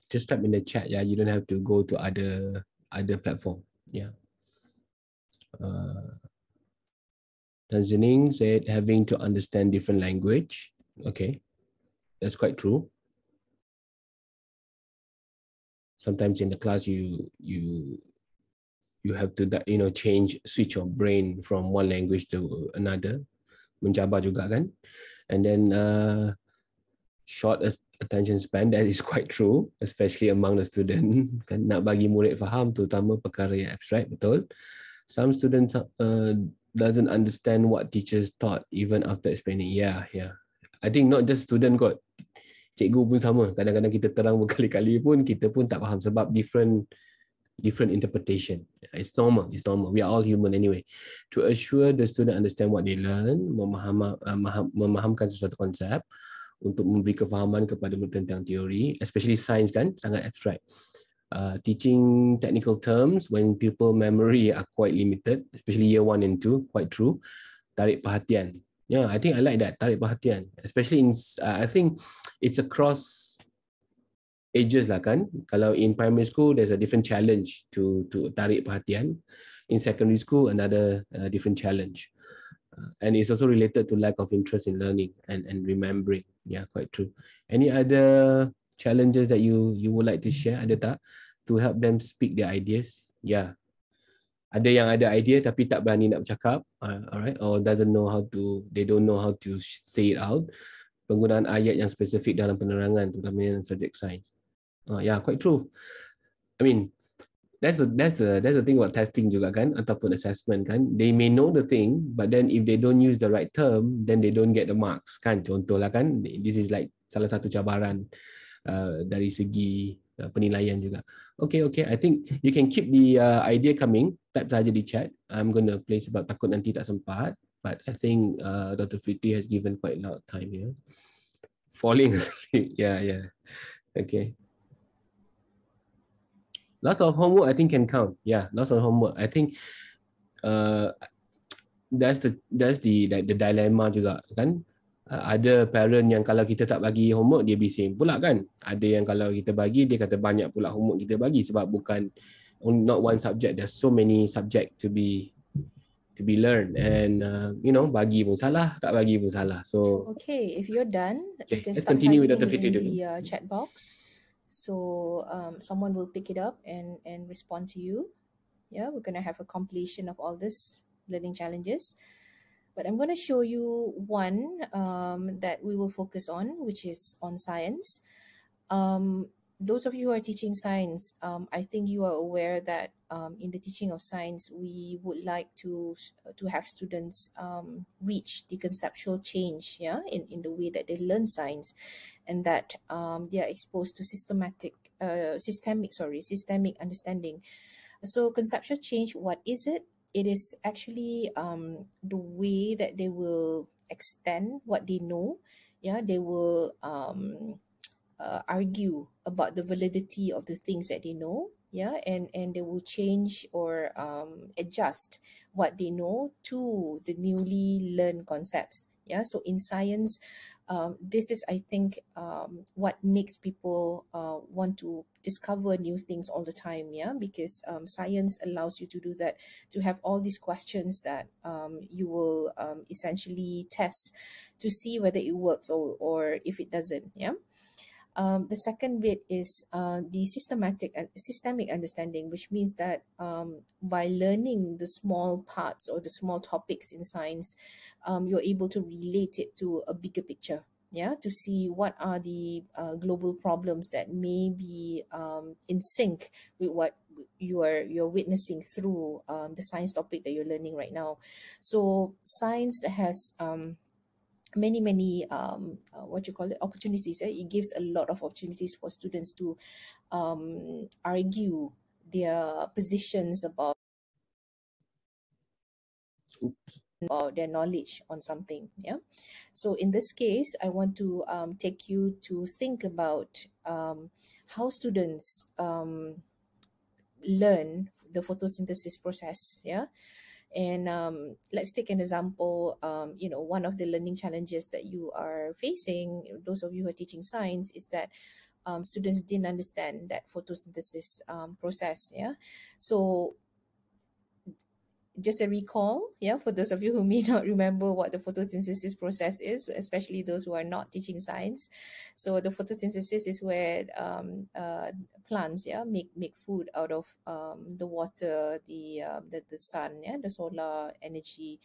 Just type in the chat, yeah. You don't have to go to other platform. Yeah. Tanzaning said having to understand different language. Okay, that's quite true. Sometimes in the class you have to switch your brain from one language to another. Mencabar juga kan. And then short attention span, that is quite true, especially among the student. Kan, nak bagi murid faham, terutama perkara yang abstract, betul. Some students doesn't understand what teachers taught even after explaining. Yeah. I think not just student kot, cikgu pun sama. Kadang-kadang kita terang berkali-kali pun kita pun tak faham sebab different interpretation. It's normal. We are all human anyway. To assure the student understand what they learn, memahamkan sesuatu konsep untuk memberi kefahaman kepada mereka tentang teori, especially science kan, sangat abstract. Teaching technical terms when pupil memory are quite limited, especially year 1 and 2, quite true. Tarik perhatian Yeah, I think I like that, tarik perhatian, especially in I think it's across ages lah kan. Kalau in primary school there's a different challenge to tarik perhatian, in secondary school another different challenge, and it's also related to lack of interest in learning and remembering. Yeah, quite true. Any other challenges that you would like to share, ada tak, to help them speak their ideas? Yeah, ada yang ada idea tapi tak berani nak bercakap, alright, or doesn't know how to, they don't know how to say it out. Penggunaan ayat yang spesifik dalam penerangan, terutama dalam subjek sains. Yeah, quite true. I mean, that's the thing about testing juga kan, ataupun assessment kan. They may know the thing, but then if they don't use the right term, then they don't get the marks kan. Contohlah kan, this is like salah satu cabaran dari segi penilaian juga. Okay, I think you can keep the idea coming. Type saja di chat. I'm gonna play sebab takut nanti tak sempat. But I think Dr. Fiti has given quite a lot of time here. Falling asleep. Yeah. Okay. Lots of homework I think can count. Yeah, lots of homework. I think that's the dilemma juga kan. Ada parent yang kalau kita tak bagi homework dia bising pula kan. Ada yang kalau kita bagi dia kata banyak pula homework kita bagi sebab bukan not one subject, there's so many subject to be learned, and bagi pun salah, tak bagi pun salah. So okay, if you're done, you can let's start continue with typing Dr. Fiti in dulu. the chat box. So someone will pick it up and respond to you. Yeah, we're gonna have a compilation of all this learning challenges. But I'm going to show you one that we will focus on, which is on science. Those of you who are teaching science, I think you are aware that in the teaching of science, we would like to have students reach the conceptual change, yeah, in the way that they learn science, and that they are exposed to systemic understanding. So conceptual change, what is it? It is actually the way that they will extend what they know. Yeah, they will argue about the validity of the things that they know. Yeah, and they will change or adjust what they know to the newly learned concepts. Yeah, so in science, this is, I think, what makes people want to discover new things all the time. Yeah, because science allows you to do that, to have all these questions that you will essentially test to see whether it works or if it doesn't. Yeah. The second bit is the systemic understanding, which means that by learning the small parts or the small topics in science, you're able to relate it to a bigger picture. Yeah, to see what are the global problems that may be in sync with what you're witnessing through the science topic that you're learning right now. So science has many opportunities. It gives a lot of opportunities for students to argue their positions about their knowledge on something. Yeah, so in this case, I want to take you to think about how students learn the photosynthesis process. Yeah. And let's take an example. One of the learning challenges that you are facing, those of you who are teaching science, is that students didn't understand that photosynthesis process. Yeah, so just a recall, yeah, for those of you who may not remember what the photosynthesis process is, especially those who are not teaching science. So the photosynthesis is where plants, yeah, make food out of the water, the sun, yeah, the solar energy.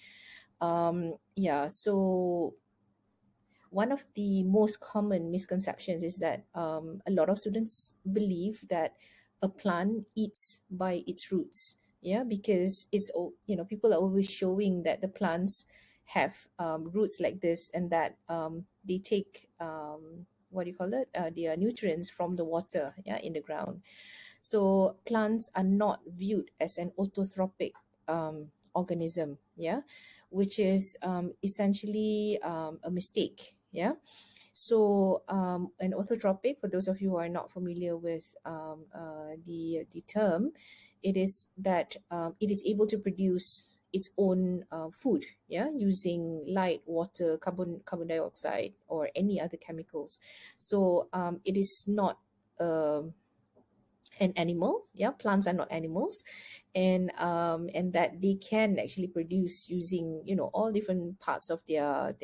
Yeah, so one of the most common misconceptions is that a lot of students believe that a plant eats by its roots. Yeah, because it's, people are always showing that the plants have roots like this, and that they take their nutrients from the water, yeah, in the ground. So plants are not viewed as an autotrophic organism, yeah, which is essentially a mistake. Yeah. So an autotrophic, for those of you who are not familiar with the term, it is that it is able to produce its own food, yeah, using light, water, carbon dioxide, or any other chemicals. So it is not an animal, yeah, plants are not animals, and that they can actually produce using, you know, all different parts of their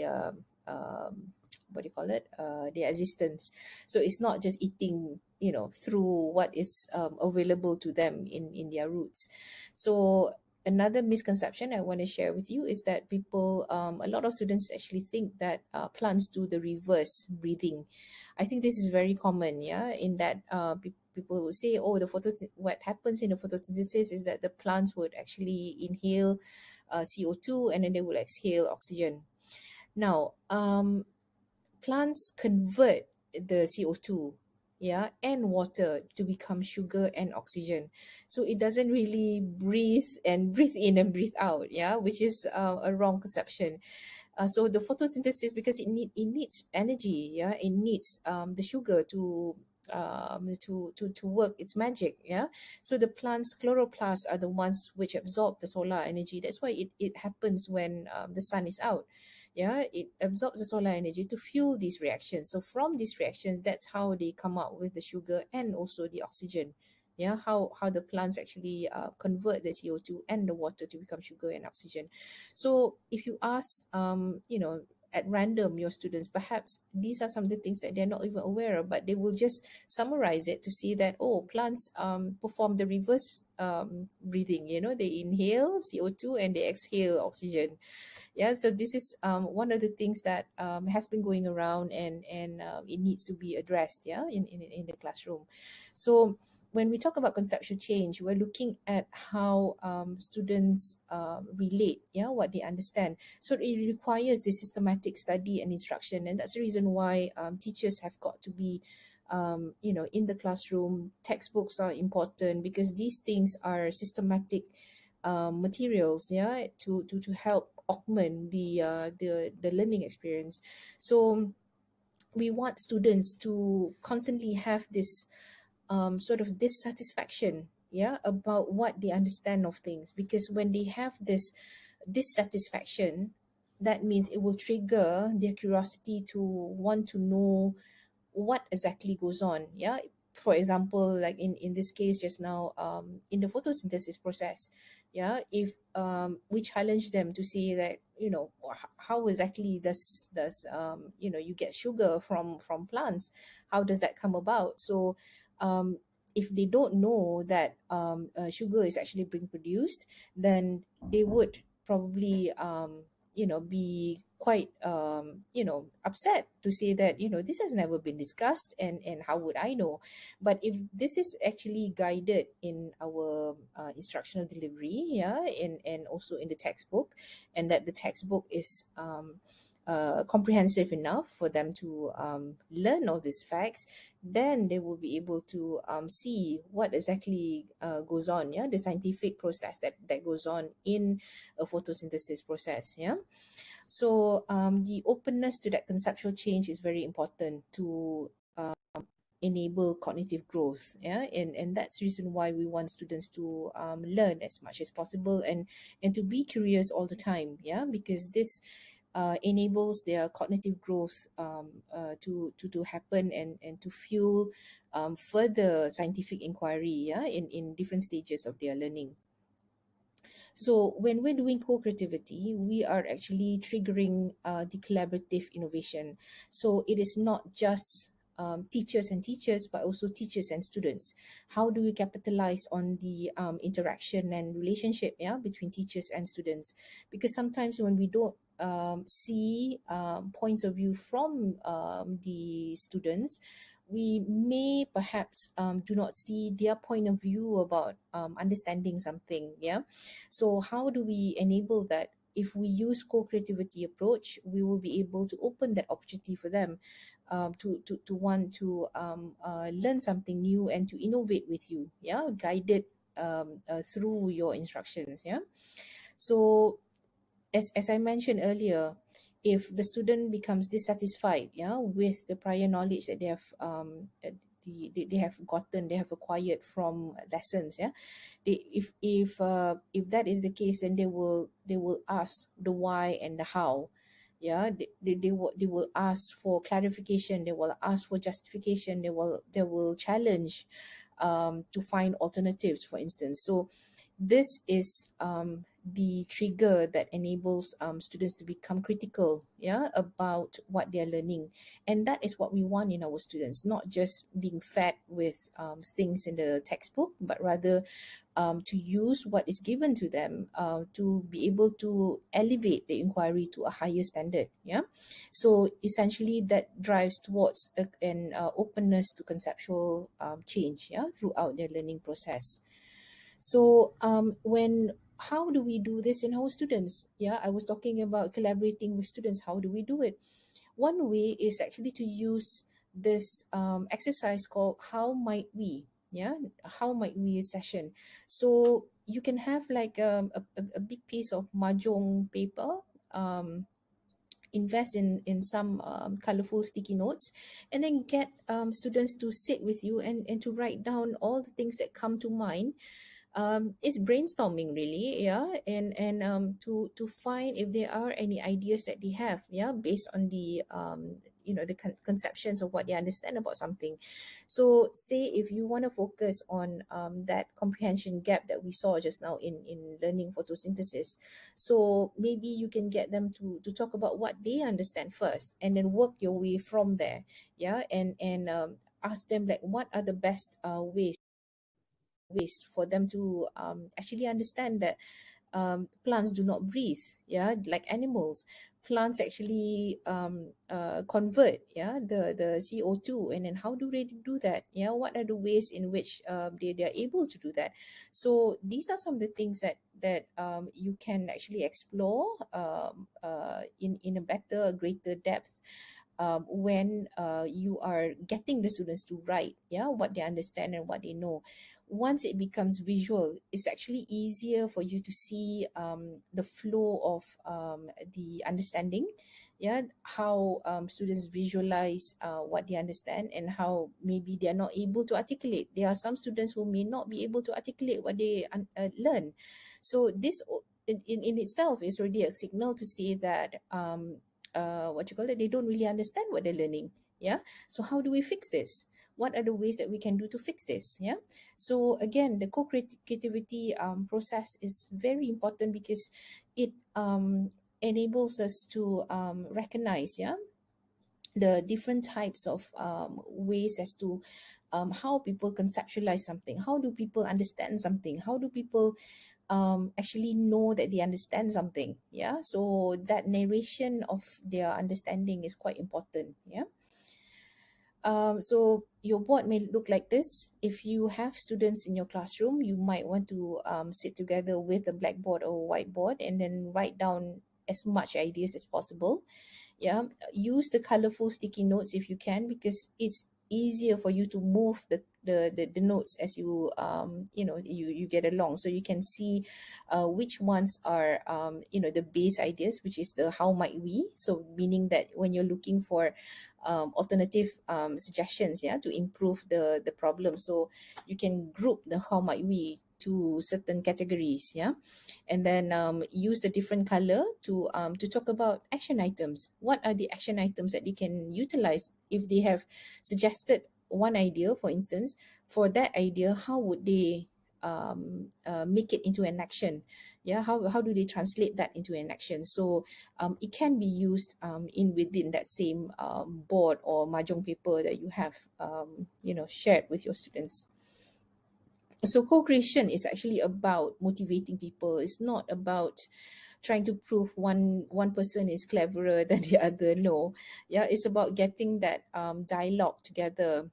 what do you call it, their existence. So it's not just eating, you know, through what is available to them in their roots. So another misconception I want to share with you is that people, a lot of students actually think that plants do the reverse breathing. I think this is very common, yeah, in that people will say, oh, what happens in the photosynthesis is that the plants would actually inhale CO2 and then they will exhale oxygen. Now, plants convert the CO2, yeah, and water to become sugar and oxygen. So it doesn't really breathe in and breathe out, yeah, which is a wrong conception. So the photosynthesis, because it needs energy, yeah, it needs the sugar to work its magic, yeah. So the plants chloroplasts are the ones which absorb the solar energy. That's why it happens when the sun is out, yeah, it absorbs the solar energy to fuel these reactions. So from these reactions, that's how they come out with the sugar and also the oxygen, yeah, how the plants actually convert the CO2 and the water to become sugar and oxygen. So if you ask you know, at random your students, perhaps these are some of the things that they're not even aware of, but they will just summarize it to see that, oh, plants perform the reverse breathing, you know, they inhale CO2 and they exhale oxygen. Yeah, so this is one of the things that has been going around, and it needs to be addressed, yeah, in the classroom. So when we talk about conceptual change, we're looking at how students relate, yeah, what they understand. So it requires the systematic study and instruction, and that's the reason why teachers have got to be you know, in the classroom. Textbooks are important because these things are systematic materials, yeah, to help augment the learning experience. So we want students to constantly have this sort of dissatisfaction, yeah, about what they understand of things, because when they have this dissatisfaction, that means it will trigger their curiosity to want to know what exactly goes on, yeah. For example, like in this case just now, in the photosynthesis process, yeah, if we challenge them to say that, you know, how exactly does you know, you get sugar from plants, how does that come about? So if they don't know that sugar is actually being produced, then they would probably you know, be quite you know, upset to say that, you know, this has never been discussed, and how would I know? But if this is actually guided in our instructional delivery, yeah, and also in the textbook, and that the textbook is comprehensive enough for them to learn all these facts, then they will be able to see what exactly goes on, yeah, the scientific process that goes on in a photosynthesis process, yeah. So the openness to that conceptual change is very important to enable cognitive growth, yeah, and that's the reason why we want students to learn as much as possible, and to be curious all the time, yeah, because this enables their cognitive growth to happen, and to fuel further scientific inquiry, yeah, in different stages of their learning. So when we're doing co-creativity, we are actually triggering the collaborative innovation. So it is not just teachers and teachers, but also teachers and students. How do we capitalize on the interaction and relationship, yeah, between teachers and students? Because sometimes when we don't see points of view from the students, we may perhaps do not see their point of view about understanding something, yeah. So how do we enable that? If we use co-creativity approach, we will be able to open that opportunity for them to want to learn something new and to innovate with you, yeah, guided through your instructions, yeah. So as I mentioned earlier, if the student becomes dissatisfied, yeah, with the prior knowledge that they have they have acquired from lessons. Yeah, if that is the case, then they will ask the why and the how. Yeah, they will ask for clarification, they will ask for justification, they will challenge to find alternatives, for instance. So this is the trigger that enables students to become critical, yeah, about what they're learning. And that is what we want in our students, not just being fed with things in the textbook, but rather to use what is given to them to be able to elevate the inquiry to a higher standard. Yeah, so essentially that drives towards an openness to conceptual change, yeah, throughout their learning process. So when how do we do this in our students? Yeah, I was talking about collaborating with students. How do we do it? One way is actually to use this exercise called how might we. Yeah, how might we session. So you can have like a big piece of mahjong paper, invest in some colorful sticky notes, and then get students to sit with you and to write down all the things that come to mind. It's brainstorming really, yeah, and to find if there are any ideas that they have, yeah, based on the the conceptions of what they understand about something. So say if you want to focus on that comprehension gap that we saw just now in learning photosynthesis, so maybe you can get them to talk about what they understand first, and then work your way from there. Yeah, and ask them like what are the best ways for them to actually understand that plants do not breathe, yeah, like animals. Plants actually convert, yeah, the CO2, and then how do they do that? Yeah, what are the ways in which they are able to do that? So these are some of the things that you can actually explore in a better, greater depth when you are getting the students to write, yeah, what they understand and what they know. Once it becomes visual, it's actually easier for you to see the flow of the understanding, yeah, how students visualize what they understand, and how maybe they are not able to articulate. There are some students who may not be able to articulate what they learn. So this in itself is already a signal to say that what you call it, they don't really understand what they're learning. Yeah, so how do we fix this? What are the ways that we can do to fix this? Yeah, so again, the co-creativity process is very important because it enables us to recognize, yeah, the different types of ways as to how people conceptualize something, how do people understand something, how do people actually know that they understand something. Yeah, so that narration of their understanding is quite important. Yeah. So your board may look like this. If you have students in your classroom, you might want to sit together with a blackboard or a whiteboard and then write down as much ideas as possible. Yeah, use the colorful sticky notes if you can, because it's easier for you to move the notes as you you get along, so you can see which ones are the base ideas, which is the how might we. So meaning that when you're looking for alternative suggestions, yeah, to improve the problem, so you can group the how might we to certain categories. Yeah, and then use a different color to talk about action items. What are the action items that they can utilize if they have suggested one idea, for instance? For that idea, how would they make it into an action? Yeah, how do they translate that into an action? So it can be used in within that same board or mahjong paper that you have shared with your students. So co-creation is actually about motivating people. It's not about trying to prove one person is cleverer than the other. No, yeah, it's about getting that dialogue together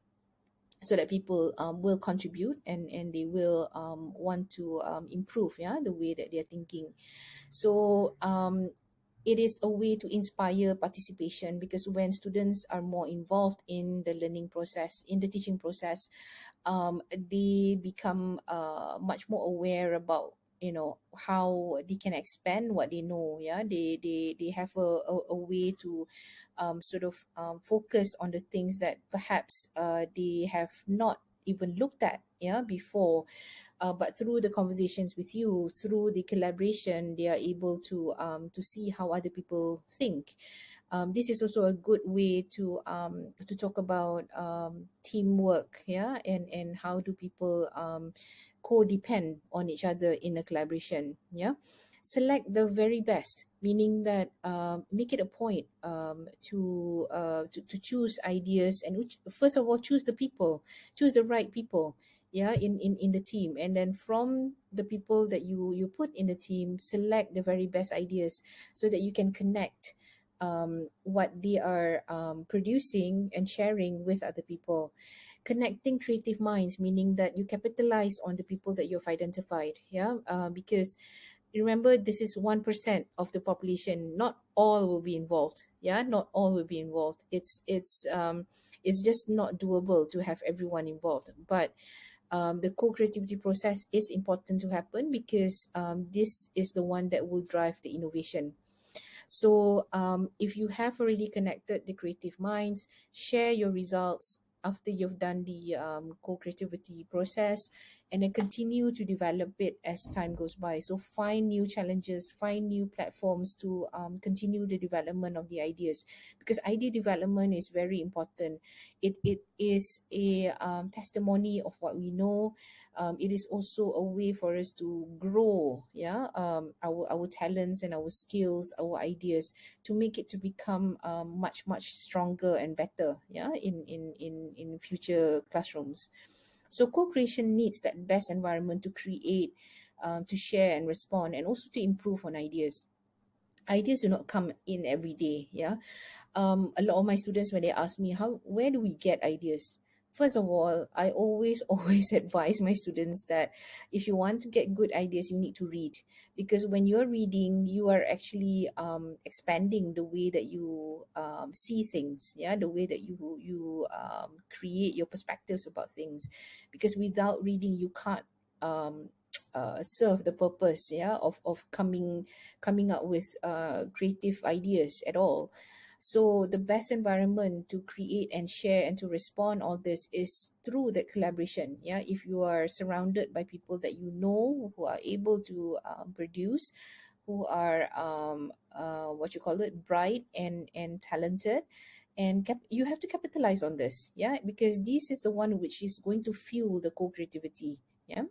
so that people will contribute, and they will want to improve, yeah, the way that they're thinking. So it is a way to inspire participation, because when students are more involved in the learning process, in the teaching process, they become much more aware about how they can expand what they know. Yeah, they have a way to sort of focus on the things that perhaps they have not even looked at, yeah, before. But through the conversations with you, through the collaboration, they are able to see how other people think. This is also a good way to talk about teamwork, yeah, and how do people co-depend on each other in a collaboration, yeah. Select the very best, meaning that make it a point to choose ideas, and first of all choose the people, choose the right people, yeah, in the team, and then from the people that you put in the team, select the very best ideas so that you can connect what they are producing and sharing with other people. Connecting creative minds, meaning that you capitalize on the people that you've identified, yeah, because remember, this is 1% of the population. Not all will be involved, yeah, not all will be involved. It's just not doable to have everyone involved, but the co-creativity process is important to happen, because this is the one that will drive the innovation. So if you have already connected the creative minds, share your results after you've done the co-creativity process, and then continue to develop it as time goes by. So find new challenges, find new platforms to continue the development of the ideas, because idea development is very important. It is a testimony of what we know. It is also a way for us to grow, yeah, our talents and our skills, our ideas, to make it to become much stronger and better, yeah, in future classrooms. So co-creation needs that best environment to create, to share and respond, and also to improve on ideas. Ideas do not come in every day, yeah. A lot of my students, when they ask me where do we get ideas, first of all, I always always advise my students that if you want to get good ideas, you need to read, because when you're reading, you are actually expanding the way that you see things, yeah, the way that you create your perspectives about things, because without reading, you can't serve the purpose, yeah, of coming up with creative ideas at all. So the best environment to create and share and to respond all this is through the collaboration. Yeah, if you are surrounded by people that you know who are able to produce, who are what you call it, bright and talented, and you have to capitalize on this. Yeah, because this is the one which is going to fuel the co-creativity. Yeah.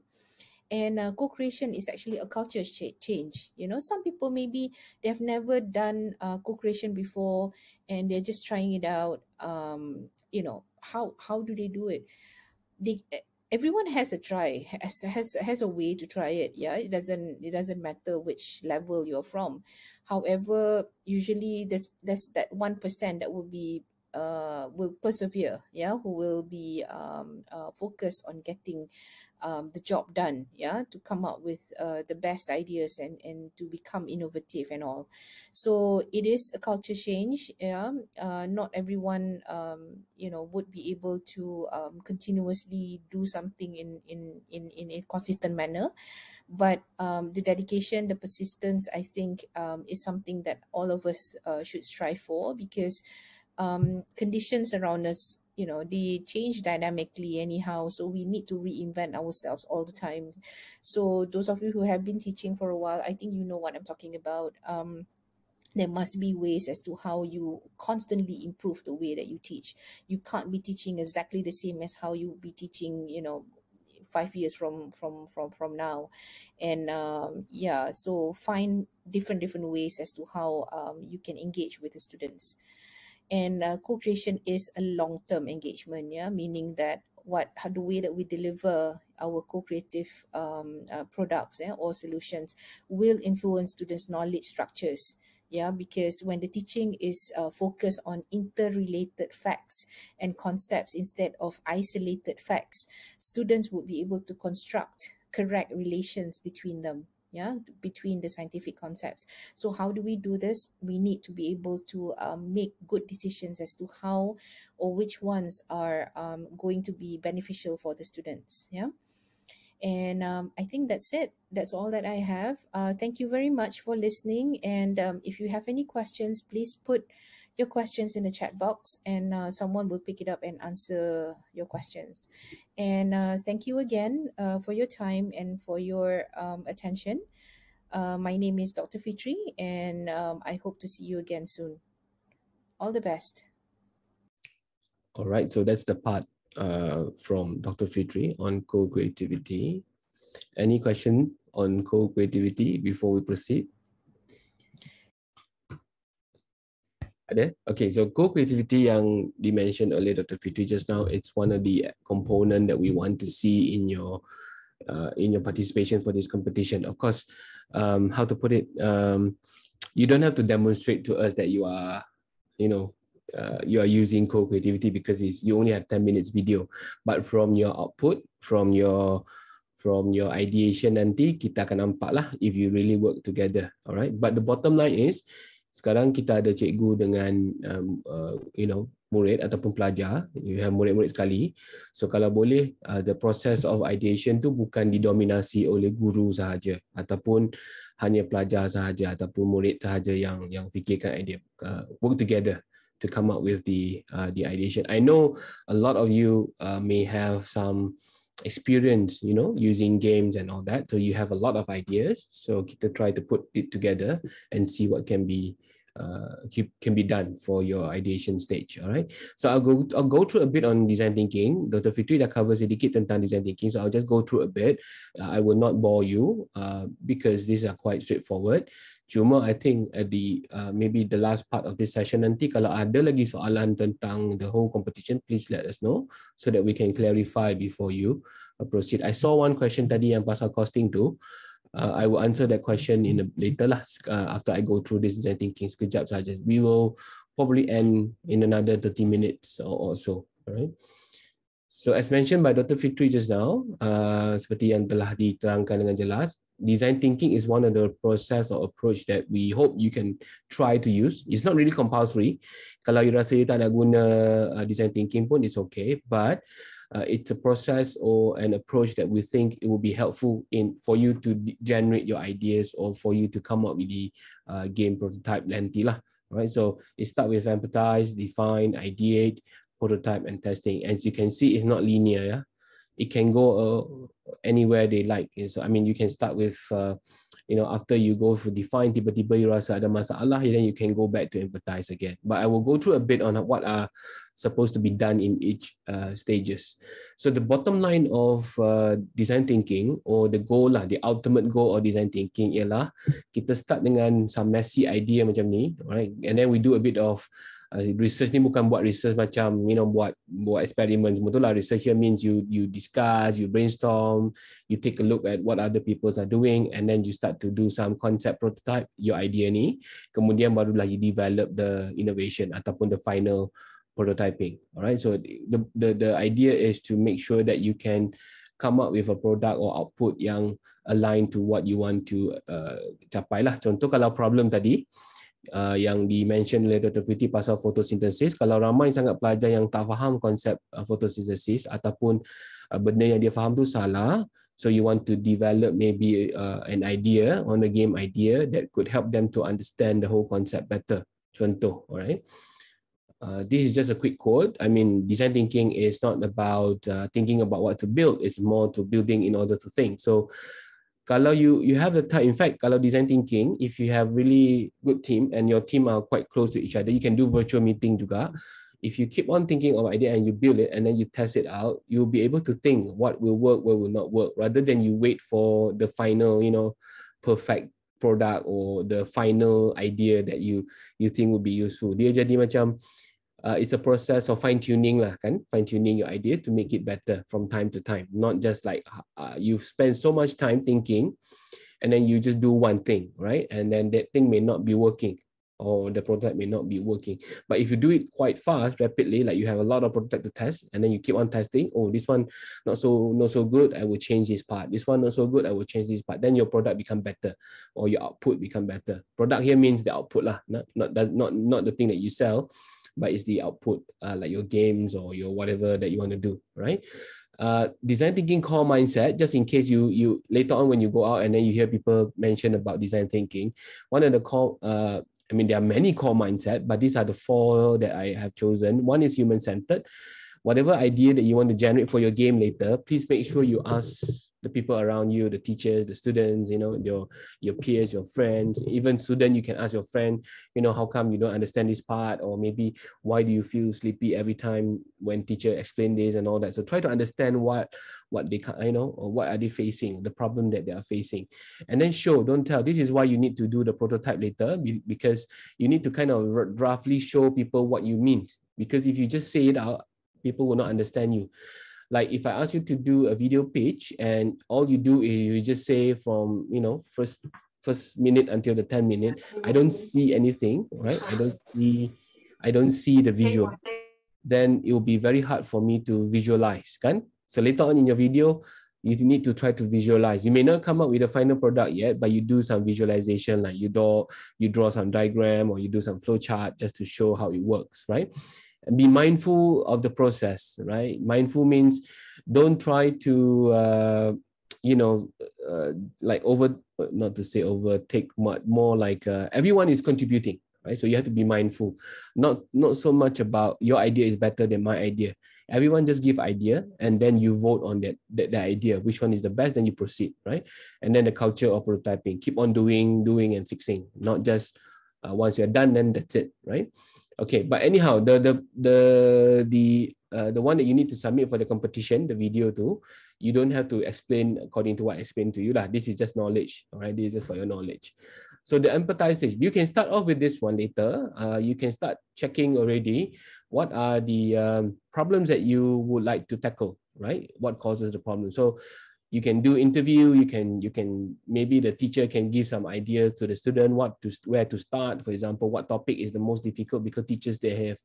And co-creation is actually a culture change. Some people, maybe they've never done co-creation before, and they're just trying it out. How do they do it? Everyone has a try, has a way to try it. Yeah, it doesn't matter which level you're from. However, usually there's that 1% that will persevere, yeah, who will be focused on getting the job done, yeah, to come up with the best ideas, and to become innovative and all. So it is a culture change. Yeah, not everyone would be able to continuously do something in a consistent manner, but the dedication, the persistence, I think is something that all of us should strive for, because conditions around us, they change dynamically anyhow, so we need to reinvent ourselves all the time. So those of you who have been teaching for a while, I think you know what I'm talking about. There must be ways as to how you constantly improve the way that you teach. You can't be teaching exactly the same as how you be teaching 5 years from now. And yeah, so find different ways as to how you can engage with the students. And co-creation is a long-term engagement, yeah, meaning that the way that we deliver our co-creative products, yeah, or solutions will influence students' knowledge structures. Yeah, because when the teaching is focused on interrelated facts and concepts instead of isolated facts, students would be able to construct correct relations between them, yeah, between the scientific concepts. So how do we do this? We need to be able to make good decisions as to how or which ones are going to be beneficial for the students. Yeah. And I think that's it. That's all that I have. Thank you very much for listening. And if you have any questions, please put your questions in the chat box, and someone will pick it up and answer your questions. And thank you again for your time and for your attention. My name is Dr. Fitri, and I hope to see you again soon. All the best. All right, so that's the part from Dr. Fitri on co-creativity. Any question on co-creativity before we proceed? Ada? Okay, so co-creativity yang dimentioned earlier Dr. Fitri just now, it's one of the component that we want to see in your participation for this competition. Of course, how to put it, you don't have to demonstrate to us that you are, you are using co-creativity because you only have 10 minutes video. But from your output, from your ideation nanti, kita akan nampak lah if you really work together. Alright, but the bottom line is, sekarang kita ada cikgu dengan murid ataupun pelajar, you have murid-murid sekali. So kalau boleh, the process of ideation tu bukan didominasi oleh guru sahaja ataupun hanya pelajar sahaja ataupun murid sahaja yang fikirkan idea. Work together to come up with the ideation. I know a lot of you may have some experience, using games and all that. So you have a lot of ideas. So kita try to put it together and see what can be done for your ideation stage. All right. So I'll go through a bit on design thinking. Dr. Fitri dah cover sedikit tentang design thinking. So I'll just go through a bit. I will not bore you because these are quite straightforward. Cuma I think at maybe the last part of this session nanti kalau ada lagi soalan tentang the whole competition, please let us know so that we can clarify before you proceed. I saw one question tadi yang pasal costing tu. I will answer that question later lah after I go through this design thinking sekejap saja. We will probably end in another 30 minutes or so. Alright. So as mentioned by Dr. Fitri just now, seperti yang telah diterangkan dengan jelas, design thinking is one of the process or approach that we hope you can try to use. It's not really compulsory. Kalau you rasa you tak nak guna design thinking pun, it's okay. But it's a process or an approach that we think it will be helpful for you to generate your ideas or for you to come up with the game prototype nanti lah. Right? So it starts with empathize, define, ideate, prototype, and testing. As you can see, it's not linear. Yeah? It can go anywhere they like. So I mean, you can start with after you go for define, tiba-tiba you rasa ada masalah, then you can go back to empathize again. But I will go through a bit on what are supposed to be done in each stages. So the bottom line of design thinking, or the goal lah, the ultimate goal of design thinking ialah kita start dengan some messy idea macam ni, right? And then we do a bit of research. Ni bukan buat research macam buat eksperimen semua tu lah. Research here means you discuss, you brainstorm, you take a look at what other people are doing, and then you start to do some concept prototype your idea ni, kemudian barulah you develop the innovation ataupun the final prototyping. Alright, so the idea is to make sure that you can come up with a product or output yang aligned to what you want to capai lah. Contoh kalau problem tadi yang di-mention oleh Dr. Fitri pasal photosynthesis, kalau ramai sangat pelajar yang tak faham konsep photosynthesis ataupun benda yang dia faham tu salah, so you want to develop maybe an idea on a game idea that could help them to understand the whole concept better. Contoh, alright. This is just a quick quote. I mean, design thinking is not about thinking about what to build. It's more to building in order to think. So kalau you have the time, in fact, kalau design thinking, if you have really good team and your team are quite close to each other, you can do virtual meeting juga. If you keep on thinking of idea and you build it and then you test it out, you'll be able to think what will work, what will not work, rather than you wait for the final, perfect product or the final idea that you think will be useful. Dia jadi macam it's a process of fine-tuning lah, kan? Fine-tuning your idea to make it better from time to time. Not just like you spend so much time thinking and then you just do one thing, right? And then that thing may not be working or the prototype may not be working. But if you do it quite fast, rapidly, like you have a lot of prototype to test and then you keep on testing, oh, this one not so good, I will change this part. This one not so good, I will change this part. Then your product become better or your output become better. Product here means the output lah, not the thing that you sell, but it's the output, like your games or your whatever that you want to do, right? design thinking core mindset, just in case you later on when you go out and then you hear people mention about design thinking, one of the core, I mean, there are many core mindset, but these are the 4 that I have chosen. One is human-centered. Whatever idea that you want to generate for your game later, please make sure you ask the people around you, the teachers, the students, you know, your peers, your friends. Even student, you can ask your friend, you know, how come you don't understand this part, or maybe why do you feel sleepy every time when teacher explain this and all that. So try to understand what they, you know, or what are they facing, the problem that they are facing, and then show, don't tell. This is why you need to do the prototype later, because you need to kind of roughly show people what you mean. Because if you just say it out, people will not understand you. Like if I ask you to do a video pitch and all you do is you just say from, you know, first minute until the 10 minute, I don't see anything, right? I don't see the visual. Then it will be very hard for me to visualize, kan? So later on in your video, you need to try to visualize. You may not come up with a final product yet, but you do some visualization, like you draw some diagram or you do some flow chart just to show how it works, right? And be mindful of the process, right? Mindful means don't try to, you know, like not to say overtake, more like everyone is contributing, right? So you have to be mindful, not so much about your idea is better than my idea. Everyone just give idea and then you vote on that idea, which one is the best, then you proceed, right? And then the culture of prototyping, keep on doing and fixing, not just once you're done, then that's it, right? Okay, but anyhow, the one that you need to submit for the competition, the video too, you don't have to explain according to what I explained to you lah. This is just knowledge, all right? This is just for your knowledge. So the empathize stage, you can start off with this one later. You can start checking already what are the problems that you would like to tackle, right? What causes the problem? So you can do interview, you can maybe the teacher can give some ideas to the student where to start. For example, what topic is the most difficult, because teachers they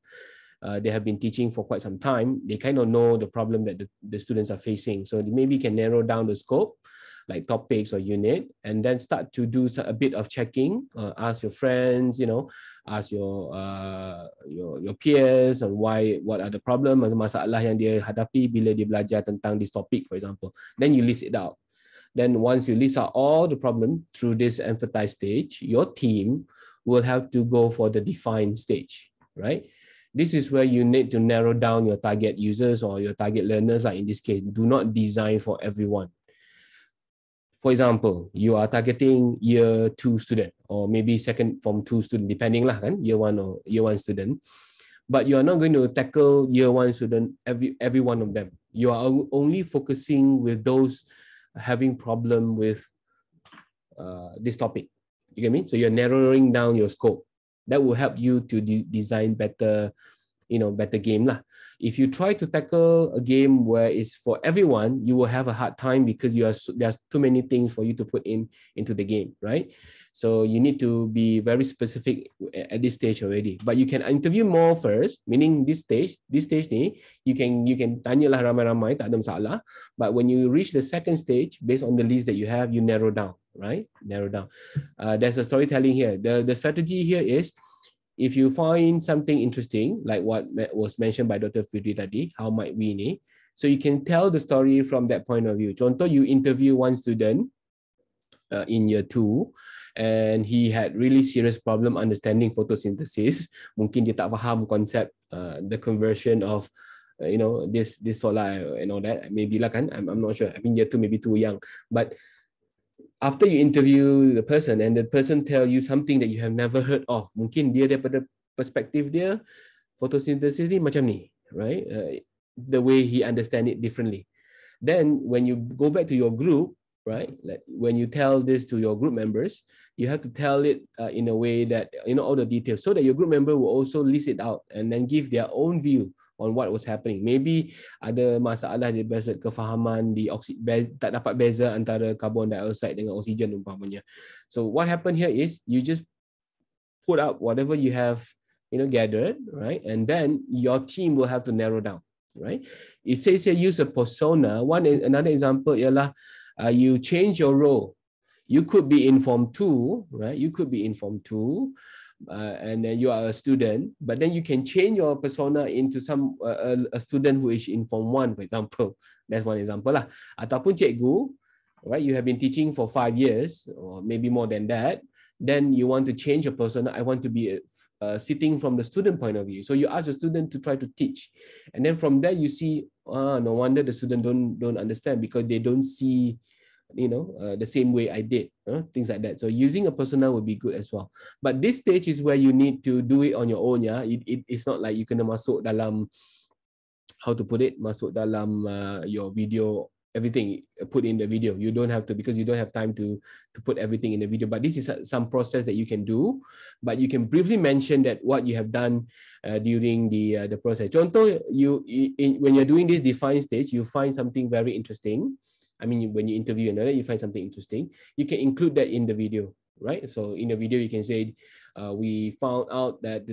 have been teaching for quite some time. They kind of know the problem that the students are facing. So maybe you can narrow down the scope, like topics or unit, and then start to do a bit of checking. Ask your friends, you know, ask your peers on what are the problem, masalah yang dia hadapi bila dia belajar tentang this topic, for example. Then you list it out. Then once you list out all the problem through this empathize stage, your team will have to go for the define stage, right? This is where you need to narrow down your target users or your target learners. Like in this case, do not design for everyone. For example, you are targeting year 2 student or maybe second form 2 student, depending lah kan, year 1 or year 1 student. But you are not going to tackle year 1 student, every one of them. You are only focusing with those having problem with this topic. You get me? So you're narrowing down your scope. That will help you to design better, you know, better game lah. If you try to tackle a game where it's for everyone, you will have a hard time because there's too many things for you to put into the game, right? So you need to be very specific at this stage already. But you can interview more first, meaning this stage ni, you can tanyalah ramai-ramai, tak ada masalah. But when you reach the second stage, based on the list that you have, you narrow down, right? Narrow down. There's a storytelling here. The strategy here is, if you find something interesting, like what was mentioned by Dr. Fidri tadi, how might we ni? So you can tell the story from that point of view. Contoh, you interview one student in year 2, and he had really serious problem understanding photosynthesis. Mungkin dia tak faham konsep the conversion of you know, this solar and all that. Maybe lah kan, I'm not sure. I mean, year 2 maybe too young, but after you interview the person and the person tell you something that you have never heard of, mungkin dia daripada perspektif dia, photosynthesis ni macam ni, right? The way he understand it differently. Then when you go back to your group, right? Like when you tell this to your group members, you have to tell it in a way that, you know, all the details, so that your group member will also list it out and then give their own view on what was happening. Maybe ada masalah di beza kefahaman di tak dapat beza antara carbon dioxide dengan oksigen umpamanya. So what happened here is you just put up whatever you have, you know, gathered, right? And then your team will have to narrow down, right? It says here use a persona. Another example ialah you change your role. You could be in form 2, right? You could be in form 2. and then you are a student, but then you can change your persona into some a student who is in Form 1, for example. That's one example lah. Ataupun cikgu, right? You have been teaching for 5 years or maybe more than that. Then you want to change your persona. I want to be sitting from the student point of view. So you ask the student to try to teach, and then from there you see, no wonder the student don't understand because they don't see, the same way I did, things like that. So using a persona would be good as well. But this stage is where you need to do it on your own. Yeah, it's not like you kena masuk dalam, how to put it, masuk dalam your video, everything put in the video. You don't have to, because you don't have time to put everything in the video. But this is some process that you can do. But you can briefly mention that what you have done during the process. Contoh, when you're doing this define stage, you find something very interesting. I mean, when you interview another, you find something interesting, you can include that in the video, right? So in the video, you can say, we found out that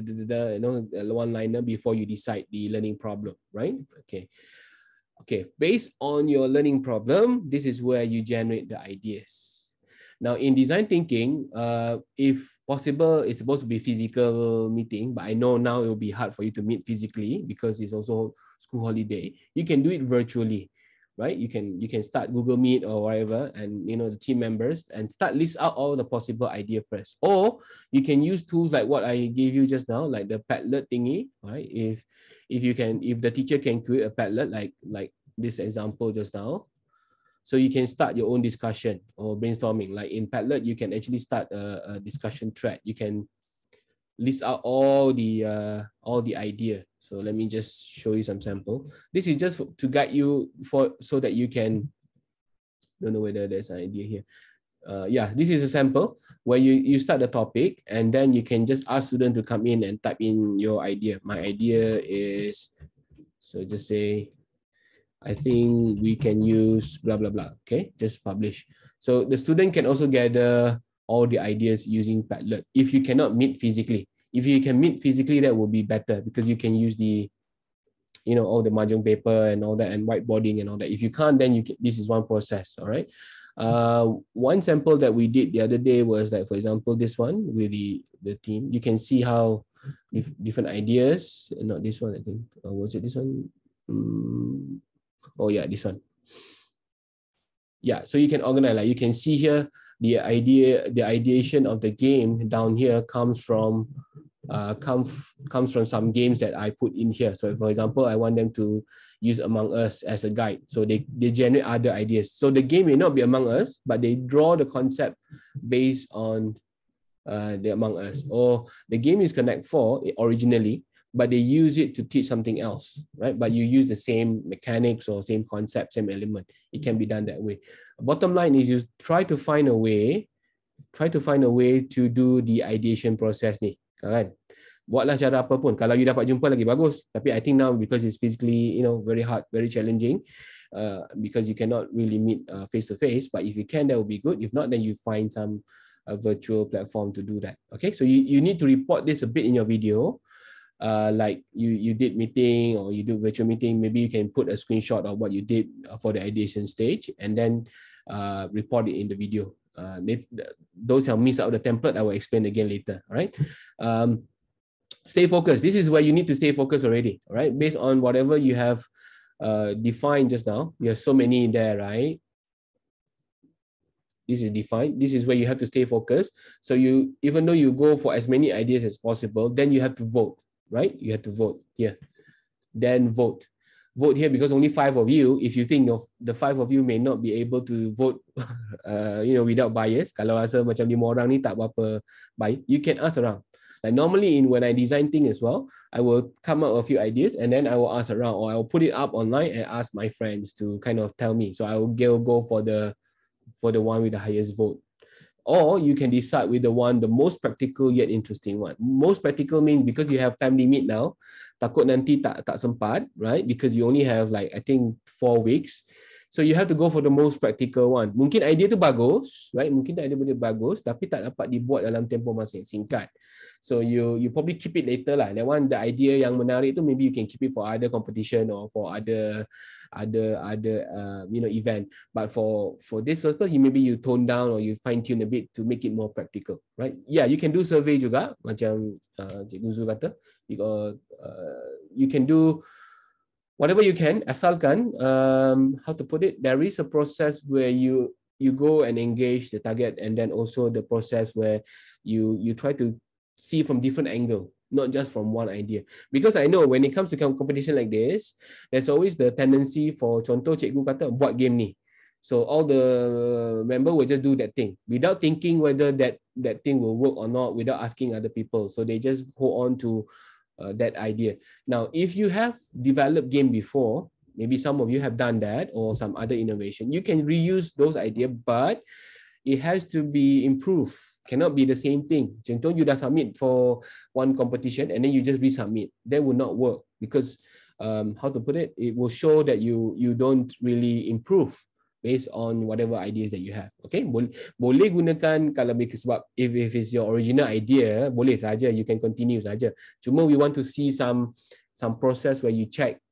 one-liner before you decide the learning problem, right? Okay, based on your learning problem, this is where you generate the ideas. Now, in design thinking, if possible, it's supposed to be physical meeting, but I know now it will be hard for you to meet physically because it's also school holiday. You can do it virtually, right? You can start Google Meet or whatever, and the team members, and start list out all the possible idea first. Or you can use tools like what I gave you just now, like the Padlet thingy, right? If the teacher can create a Padlet like this example just now, so you can start your own discussion or brainstorming. Like in Padlet, you can actually start a discussion thread. You can list out all the idea. So let me just show you some sample. This is just to guide you so that you can, don't know whether there's an idea here. Yeah, this is a sample where you start the topic, and then you can just ask students to come in and type in your idea. My idea is, so just say, I think we can use blah, blah, blah. Okay, just publish. So the student can also gather all the ideas using Padlet. If you cannot meet physically, if you can meet physically, that will be better because you can use the, all the mahjong paper and all that, and whiteboarding and all that. If you can't, then this is one process. All right. One sample that we did the other day was like, for example, this one with the team. You can see how different ideas. Not this one, I think. Was it this one? Oh yeah, this one. Yeah, so you can organize, like you can see here, the ideation of the game down here comes from some games that I put in here. So for example, I want them to use Among Us as a guide. So they generate other ideas. So the game may not be Among Us, but they draw the concept based on the Among Us. Or the game is Connect 4 originally, but they use it to teach something else, right? But you use the same mechanics or same concept, same element. It can be done that way. Bottom line is you try to find a way to do the ideation process ni, kan? Buatlah cara apa pun. Kalau you dapat jumpa lagi bagus. Tapi I think now because it's physically, very hard, very challenging, because you cannot really meet face to face. But if you can, that would be good. If not, then you find some virtual platform to do that. Okay, so you need to report this a bit in your video. Like you did meeting or you do virtual meeting, maybe you can put a screenshot of what you did for the ideation stage and then report it in the video. Those who miss out the template, I will explain again later. All right. Stay focused. This is where you need to stay focused already. All right. Based on whatever you have defined just now, you have so many in there, right? This is defined. This is where you have to stay focused. So even though you go for as many ideas as possible, then you have to vote. Right? You have to vote here. Then vote. Vote here because only 5 of you. If you think of the 5 of you may not be able to vote, without bias. Kalau rasa macam 5 orang ni tak berapa baik, you can ask around. Like normally when I design things as well, I will come up with a few ideas and then I will ask around, or I will put it up online and ask my friends to kind of tell me. So I will go for the one with the highest vote. Or you can decide with the most practical yet interesting one. Most practical means because you have time limit now, takut nanti tak sempat, right? Because you only have like, I think 4 weeks. So you have to go for the most practical one. Mungkin idea tu bagus, right? Mungkin idea tu bagus, tapi tak dapat dibuat dalam tempoh masa yang singkat. So you probably keep it later lah. That one, the idea yang menarik tu, maybe you can keep it for other competition or for other event. But for this purpose, maybe you tone down or you fine tune a bit to make it more practical, right? Yeah, you can do survey juga, macam Cikgu Zul kata. You can do whatever you can, asalkan how to put it, there is a process where you go and engage the target, and then also the process where you try to see from different angle, not just from one idea. Because I know when it comes to competition like this, there's always the tendency for, contoh cikgu kata buat game ni, so all the member will just do that thing without thinking whether that thing will work or not, without asking other people. So they just hold on to that idea. Now, if you have developed game before, maybe some of you have done that, or some other innovation, you can reuse those ideas, but it has to be improved. Cannot be the same thing. Contoh, you dah submit for one competition and then you just resubmit. That will not work, because how to put it, it will show that you don't really improve based on whatever ideas that you have. Okay, boleh gunakan kalau sebab if it's your original idea, boleh saja, you can continue saja. Cuma we want to see some process where you check,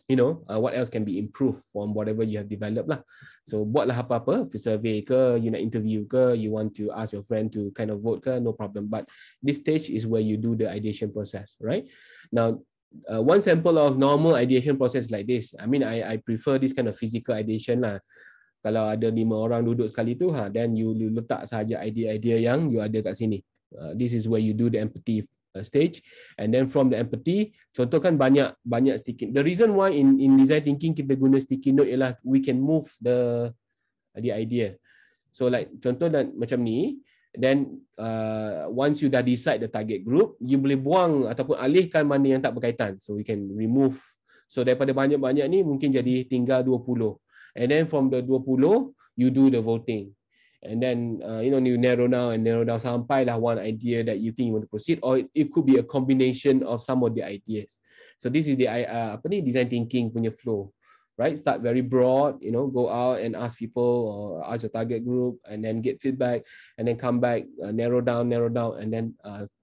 what else can be improved from whatever you have developed lah. So buatlah apa-apa, survey ke, you nak interview ke, you want to ask your friend to kind of vote ke, no problem. But this stage is where you do the ideation process, right? Now, one sample of normal ideation process like this, I mean, I prefer this kind of physical ideation lah. Kalau ada 5 orang duduk sekali tu, then you letak sahaja idea-idea yang you ada kat sini. This is where you do the empathy stage, and then from the empathy, contoh kan banyak sticky. The reason why in design thinking kita guna sticky note ialah we can move the idea. So like contoh macam ni, then once you dah decide the target group, you boleh buang ataupun alihkan mana yang tak berkaitan, so we can remove. So daripada banyak-banyak ni mungkin jadi tinggal 20, and then from the 20 you do the voting. And then you narrow down sampai lah one idea that you think you want to proceed, or it could be a combination of some of the ideas. So this is the design thinking punya flow, right? Start very broad, go out and ask people or ask your target group, and then get feedback, and then come back, narrow down, and then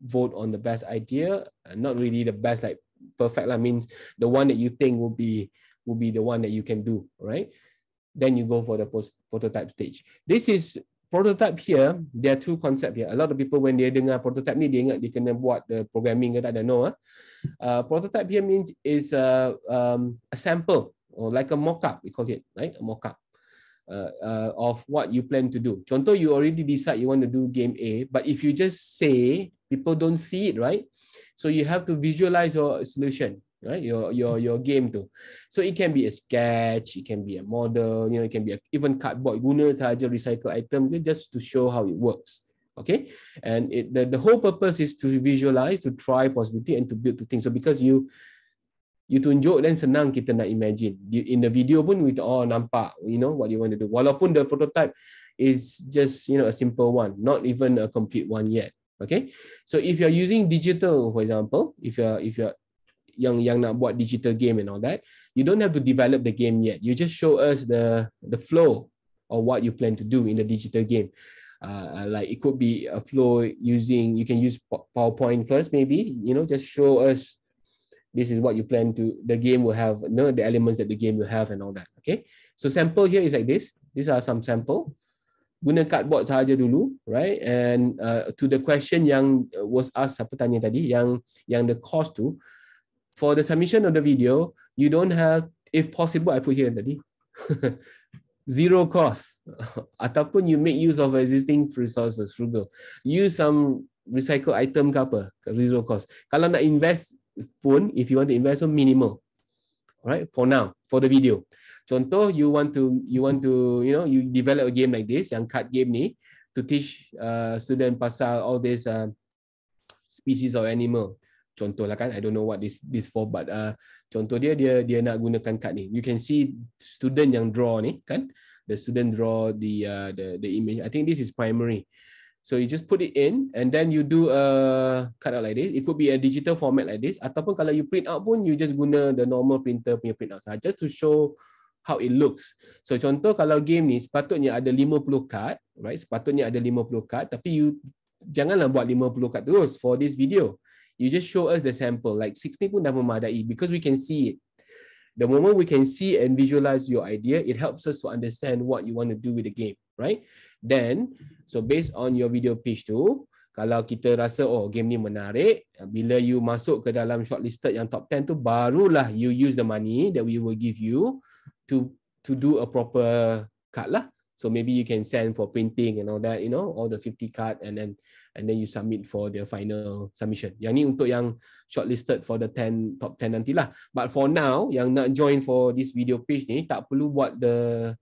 vote on the best idea. Not really the best, like perfect lah, means the one that you think will be the one that you can do, right? Then you go for the prototype stage. This is prototype here. There are two concepts here. A lot of people when they dengar prototype ni, dia ingat dia kena buat the programming ke tak ada. No. Prototype here means is a sample, or like a mock-up, we call it, right? A mock-up of what you plan to do. Contoh, you already decide you want to do game A, but if you just say, people don't see it, right? So you have to visualize your solution, right? Your game too. So it can be a sketch, it can be a model, it can be even cardboard. Guna sahaja recycle item just to show how it works. Okay, and the whole purpose is to visualize, to try possibility, and to build to things. So because you tunjuk, then senang kita nak imagine. In the video pun we nampak, what you want to do. Walaupun the prototype is just a simple one, not even a complete one yet. Okay, so if you're using digital, for example, if you're yang nak buat digital game and all that, you don't have to develop the game yet. You just show us the flow of what you plan to do in the digital game. Like it could be a flow using, you can use PowerPoint first, maybe, just show us this is what you plan to, the game will have, the elements that the game will have and all that. Okay, so sample here is like this. These are some sample. Guna cardboard sahaja dulu, right? And to the question yang was asked, siapa tanya tadi, yang the cost tu, for the submission of the video, you don't have, if possible, I put here tadi, zero cost. Ataupun you make use of existing resources, frugal. Use some recycle item ke apa, zero cost. Kalau nak invest pun, if you want to invest, minimal. Right? For now, for the video. Contoh, you want to you develop a game like this, yang card game ni, to teach student pasal all these species of animal. Contoh lah kan, I don't know what this for, but contoh dia nak gunakan card ni. You can see student yang draw ni kan, the student draw the image. I think this is primary. So you just put it in, and then you do a cutout like this. It could be a digital format like this, ataupun kalau you print out pun, you just guna the normal printer punya print out sahaja, just to show how it looks. So contoh kalau game ni sepatutnya ada 50 card, right? Sepatutnya ada 50 card, tapi you janganlah buat 50 card terus for this video. You just show us the sample, like 60 pun dah memadai, because we can see it. The moment we can see and visualize your idea, it helps us to understand what you want to do with the game, right? Then, so based on your video pitch tu, kalau kita rasa oh game ni menarik, bila you masuk ke dalam shortlisted yang top 10 tu, barulah you use the money that we will give you to do a proper card lah. So maybe you can send for printing and all that, you know, all the 50 card, and then you submit for the final submission. Yang ni untuk yang shortlisted for the top 10 nantilah. But for now, yang nak join for this video pitch ni, tak perlu buat the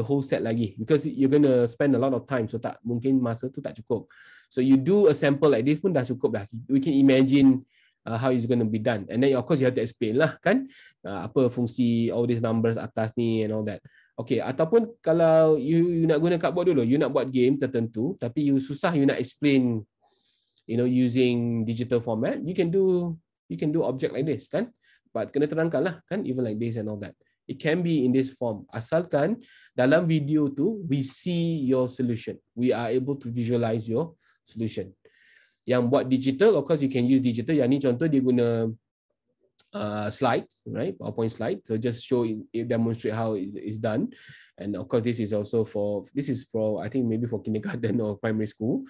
whole set lagi, because you're gonna spend a lot of time, so tak mungkin masa tu tak cukup. So you do a sample like this pun dah cukup dah. We can imagine how it's going to be done, and then of course you have to explain lah kan, apa fungsi all these numbers atas ni and all that. Okay, ataupun kalau you nak guna cardboard dulu, you nak buat game tertentu tapi you susah you nak explain, you know, using digital format, you can do object like this kan, but kena terangkan lah kan, even like this and all that. It can be in this form, asalkan dalam video tu we see your solution, we are able to visualize your solution. Yang buat digital, of course you can use digital. Yang ni contoh dia guna slides, right? PowerPoint slide. So just show it, demonstrate how it's done. And of course this is for I think maybe for kindergarten or primary school.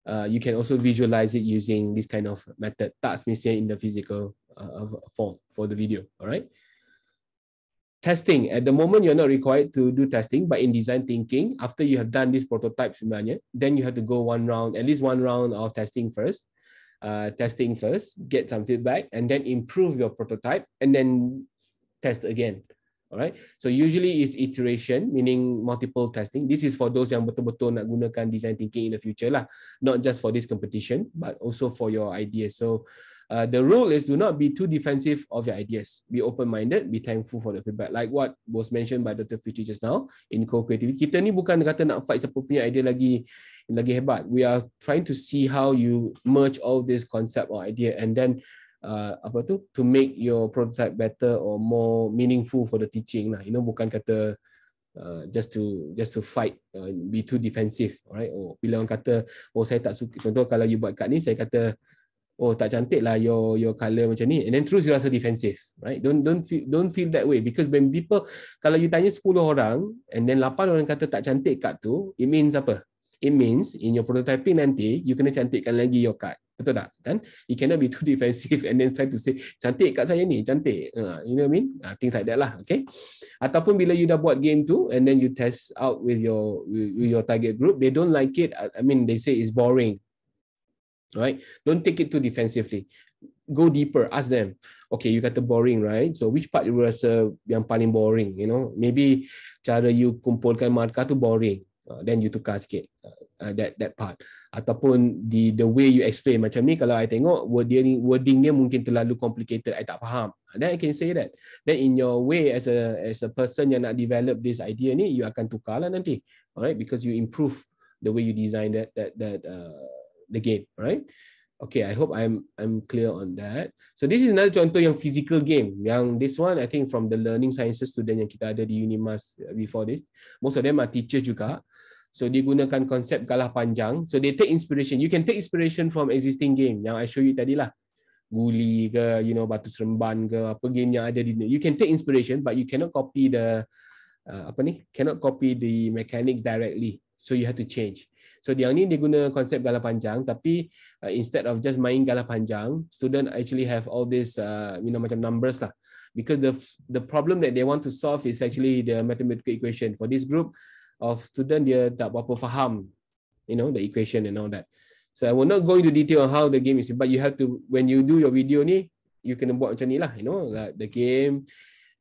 You can also visualize it using this kind of method. Tak semestinya in the physical form for the video. All right. Testing. At the moment, you're not required to do testing, but in design thinking, after you have done this prototype sebenarnya, then you have to go at least one round of testing first. Get some feedback, and then improve your prototype, and then test again. All right. So usually it's iteration, meaning multiple testing. This is for those yang betul-betul nak gunakan design thinking in the future lah, not just for this competition, but also for your ideas. So the rule is do not be too defensive of your ideas. Be open-minded, be thankful for the feedback. Like what was mentioned by Dr. Fitri just now in co-creativity. Kita ni bukan kata nak fight siapa punya idea lagi hebat. We are trying to see how you merge all this concept or idea, and then to make your prototype better or more meaningful for the teaching lah. You know, bukan kata just to fight, be too defensive, alright? Oh, bila orang kata saya tak suka, contoh kalau you buat kad ni, saya kata oh tak cantik lah your color macam ni, and then terus you rasa defensive, right? Don't feel that way, because when people, kalau you tanya 10 orang and then 8 orang kata tak cantik kad tu, it means apa? It means in your prototyping nanti you kena cantikkan lagi your card. Betul tak? Kan? You cannot be too defensive and then try to say cantik kat saya ni, cantik. You know what I mean? Things like that lah, okay? Ataupun bila you dah buat game tu and then you test out with your target group, they don't like it. I mean, they say it's boring. Right? Don't take it too defensively. Go deeper, ask them. Okay, you kata boring, right? So which part you rasa yang paling boring, you know? Maybe cara you kumpulkan markah tu boring. Then you tukar sikit that part. Ataupun the way you explain, macam ni kalau I tengok wording dia mungkin terlalu complicated, I tak faham. Then I can say that. Then in your way as a person yang nak develop this idea ni, you akan tukar lah nanti. Alright, because you improve the way you design the game, right? Okay, I hope I'm clear on that. So this is another contoh yang physical game. Yang this one I think from the learning sciences student yang kita ada di Unimas before this. Most of them are teachers juga. So dia gunakan konsep galah panjang. So they take inspiration. You can take inspiration from existing game yang I show you tadi lah. Guli ke, you know, batu seremban ke, apa game yang ada di dunia. You can take inspiration, but you cannot copy cannot copy the mechanics directly. So you have to change. So yang ni dia guna konsep galah panjang, tapi instead of just main galah panjang, student actually have all this macam numbers lah. Because the problem that they want to solve is actually the mathematical equation. For this group of student, dia tak berapa faham, you know, the equation and all that. So I will not go into detail on how the game is, but you have to, when you do your video ni, you kena buat macam ni lah, you know, the game,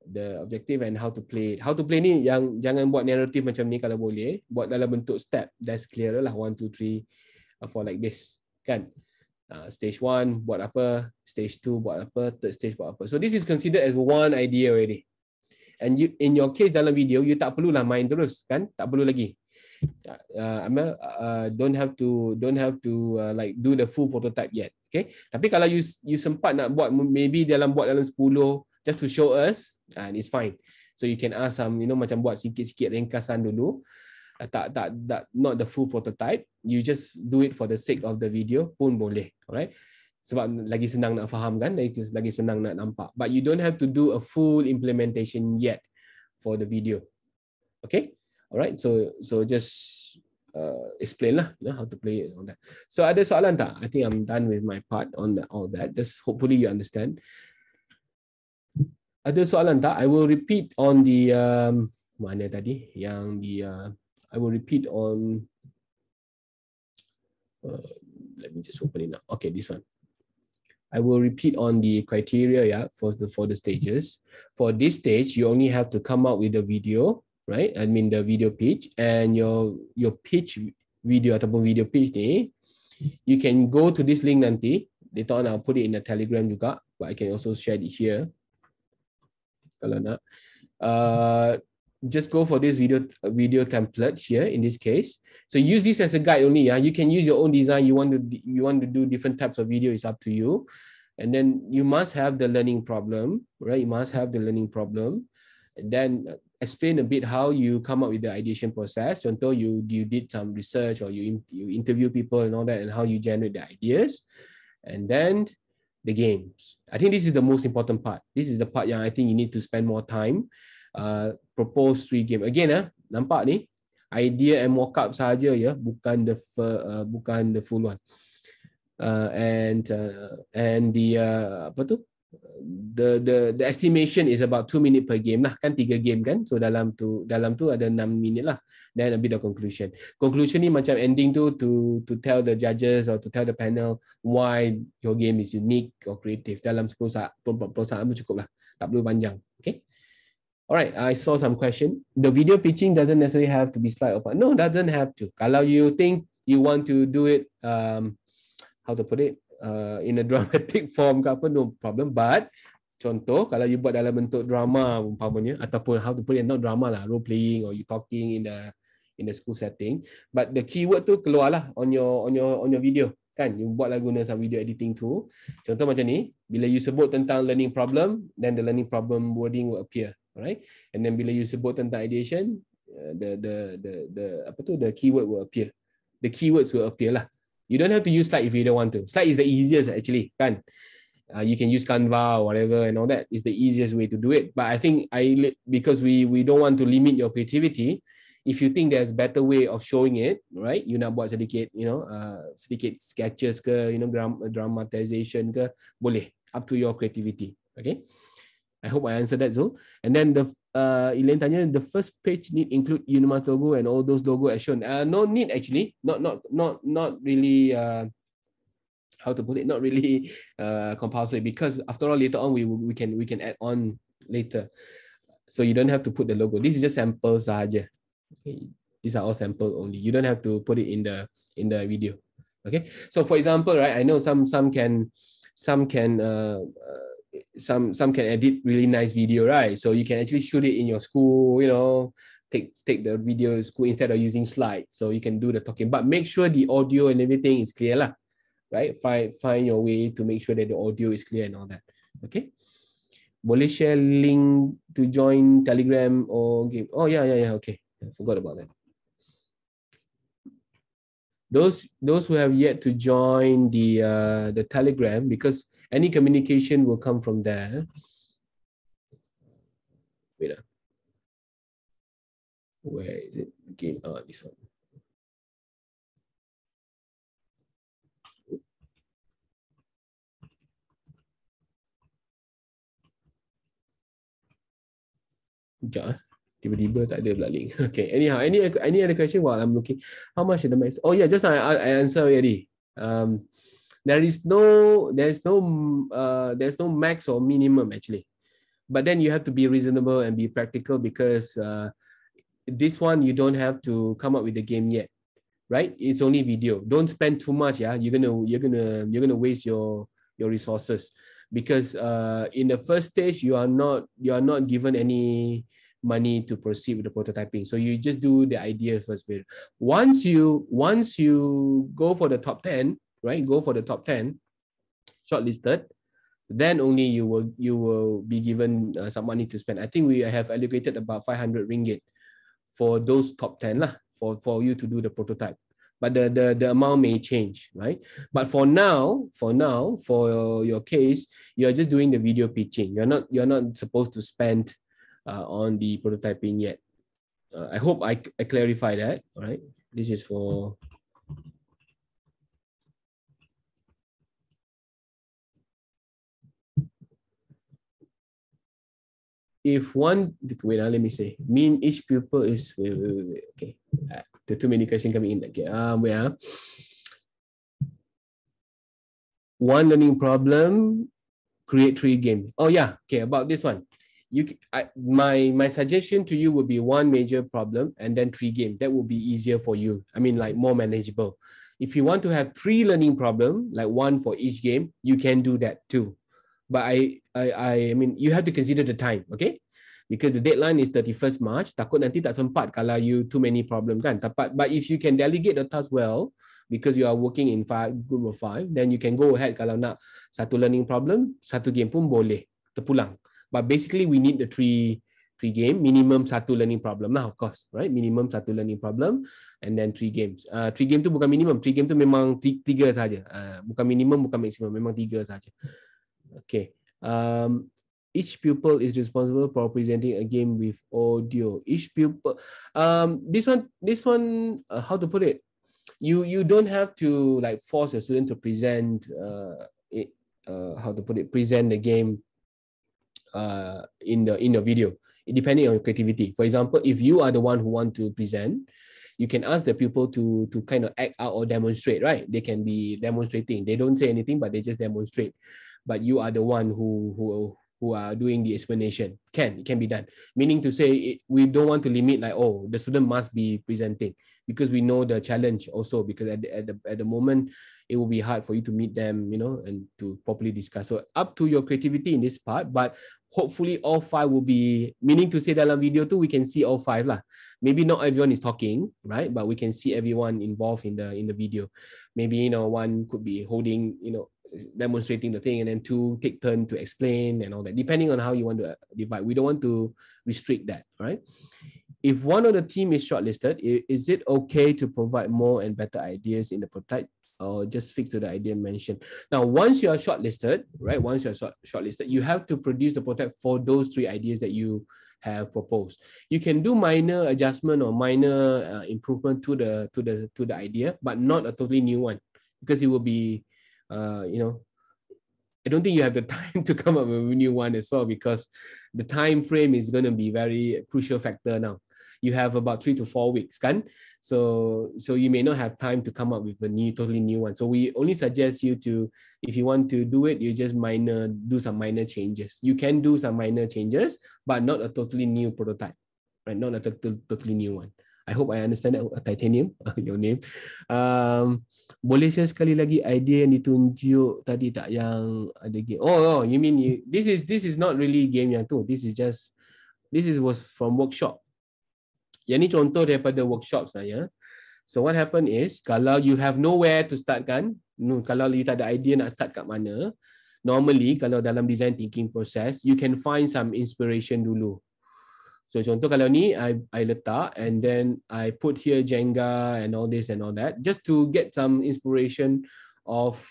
the objective and how to play. How to play ni yang jangan buat narrative macam ni kalau boleh, buat dalam bentuk step, that's clearer lah, 1, 2, 3, 4 like this, kan? Stage 1 buat apa, stage 2 buat apa, third stage buat apa. So this is considered as one idea already. And you, in your case dalam video, you tak perlulah main terus, kan? Tak perlu lagi. Don't have to like do the full prototype yet. Okay? Tapi kalau you sempat nak buat, maybe buat dalam 10 just to show us, and it's fine. So you can ask some, you know, macam buat sikit-sikit ringkasan dulu. Not the full prototype. You just do it for the sake of the video pun boleh. Alright? sebab lagi senang nak faham kan, lagi senang nak nampak. But you don't have to do a full implementation yet for the video. Okay, alright. So just explain lah, how to play it on that. So ada soalan tak? I think I'm done with my part on all that. Just hopefully you understand. Ada soalan tak? I will repeat on the mana tadi? Yang di I will repeat on. Let me just open it up. Okay, this one. I will repeat on the criteria for the stages. For this stage, you only have to come up with a video, right? I mean the video pitch, and your pitch video ataupun video pitch ni, you can go to this link nanti. Later on I'll put it in a Telegram juga, but I can also share it here. Kalau nak, just go for this video template here in this case. So use this as a guide only. You can use your own design. You want to do different types of video. It's up to you. And then you must have the learning problem, right? You must have the learning problem. And then explain a bit how you come up with the ideation process. Contoh, you did some research or you interview people and all that, and how you generate the ideas. And then the games. I think this is the most important part. This is the part yang I think you need to spend more time. Propose 3 game. Again, nampak ni, idea and mock-up sahaja ya, bukan the full one. And the apa tu? The estimation is about 2 minutes per game lah, kan 3 game kan. So dalam tu ada 6 minit lah. Then a bit of conclusion. Conclusion ni macam ending tu to tell the judges or to tell the panel why your game is unique or creative. Dalam 10 saat, 40 saat pun cukup lah. Tak perlu panjang. Okay. Alright, I saw some question. The video pitching doesn't necessarily have to be slide or part. No, doesn't have to. Kalau you think you want to do it, how to put it, in a dramatic form ke apa, no problem. But contoh, kalau you buat dalam bentuk drama umpamanya, ataupun how to put it, not drama lah, role playing or you talking in the school setting. But the keyword tu keluar lah on your video. Kan, you buatlah guna some video editing tool. Contoh macam ni, bila you sebut tentang learning problem, then the learning problem wording will appear. Right, and then bila you sebut tentang ideation, the keyword will appear. The keywords will appear lah. You don't have to use slide if you don't want to. Slide is the easiest actually, kan? You can use Canva or whatever and all that. It's the easiest way to do it. But I think because we don't want to limit your creativity. If you think there's better way of showing it, right? You nak buat sedikit, sedikit sketches ke, dramatization ke, boleh. Up to your creativity. Okay. I hope I answered that, Zul. And then Elaine tanya, the first page need include Unimas logo and all those logo as shown. No need actually. Not really. How to put it? Not really compulsory, because after all, later on we can add on later. So you don't have to put the logo. This is just samples sahaja. Okay. These are all sample only. You don't have to put it in the video. Okay. So for example, right? I know some can edit really nice video, right? So you can actually shoot it in your school, take the video in school instead of using slides. So you can do the talking, but make sure the audio and everything is clear lah, right? Find your way to make sure that the audio is clear and all that. Okay. Boleh share link to join Telegram or game? Oh yeah. Okay, I forgot about that. Those who have yet to join the Telegram, because any communication will come from there. Wait, where is it? Game. Oh, this one. Sekejap, tiba-tiba tak ada pula link. Okay. Anyhow, any other question while I'm looking? How much is the max? Oh yeah, just now I answered already. There's no max or minimum actually, but then you have to be reasonable and be practical, because this one you don't have to come up with the game yet, right? It's only video. Don't spend too much. Yeah, you're gonna waste your resources, because in the first stage you are not given any money to proceed with the prototyping. So you just do the idea first. Once you go for the top 10, right? Go for the top 10 shortlisted, then only you will be given some money to spend. I think we have allocated about 500 ringgit for those top 10 lah, for you to do the prototype. but the amount may change, right? But for now, for your case, you're just doing the video pitching. You're not supposed to spend on the prototyping yet. I hope I clarify that. All right, this is for. If one, wait, let me say, mean each pupil is, wait, okay. There are too many questions coming in. Okay, wait. One learning problem, create 3 games. Oh yeah, okay, about this one. My suggestion to you would be 1 major problem and then 3 games. That would be easier for you. I mean, like more manageable. If you want to have 3 learning problem, like 1 for each game, you can do that too. But I mean, you have to consider the time, okay? Because the deadline is 31st March. Takut nanti tak sempat kalau you too many problem kan. But if you can delegate the task well, because you are working in group of 5, then you can go ahead. Kalau nak 1 learning problem, 1 game pun boleh terpulang. But basically we need the 3 game, minimum 1 learning problem lah, of course, right? Minimum 1 learning problem and then 3 games. 3 game tu bukan minimum, 3 game tu memang 3 saja. Bukan minimum, bukan maksimum, memang 3 saja. Okay. Each pupil is responsible for presenting a game with audio. Each pupil. This one. How to put it? You don't have to like force a student to present. How to put it? Present the game. In the video. Depending on your creativity. For example, if you are the one who want to present, you can ask the pupil to kind of act out or demonstrate. Right? They can be demonstrating. They don't say anything, but they just demonstrate. But you are the one who are doing the explanation. It can be done. Meaning to say, we don't want to limit like, oh, the student must be presenting, because we know the challenge also, because at the moment, it will be hard for you to meet them, you know, and to properly discuss. So up to your creativity in this part, but hopefully all 5 will be, meaning to say dalam video too, we can see all 5 lah. Maybe not everyone is talking, right? But we can see everyone involved in the video. Maybe, you know, 1 could be holding, you know, demonstrating the thing, and then 2 take turn to explain and all that, depending on how you want to divide. We don't want to restrict that, right? If one of the team is shortlisted, is it okay to provide more and better ideas in the prototype, or just fix to the idea mentioned? Now, once you are shortlisted, right? Once you are shortlisted, you have to produce the prototype for those 3 ideas that you have proposed. You can do minor adjustment or minor improvement to the idea, but not a totally new one, because it will be you know, I don't think you have the time to come up with a new one as well, because the time frame is going to be very crucial factor now. You have about 3 to 4 weeks, kan? So you may not have time to come up with a totally new one. So we only suggest you to, if you want to do it, you just do some minor changes. You can do some minor changes, but not a totally new prototype, right? Not a totally new one. I hope I understand that, Titanium, your name. Boleh share sekali lagi idea yang ditunjuk tadi tak, yang ada game? Oh, you mean this is not really game yang tu. This was from workshop. Yang ni contoh daripada workshop saya. So what happened is, kalau you have nowhere to start kan, kalau you tak ada idea nak start kat mana, normally kalau dalam design thinking process, you can find some inspiration dulu. So contoh kalau ni, I letak, and then I put here Jenga and all this and all that, just to get some inspiration of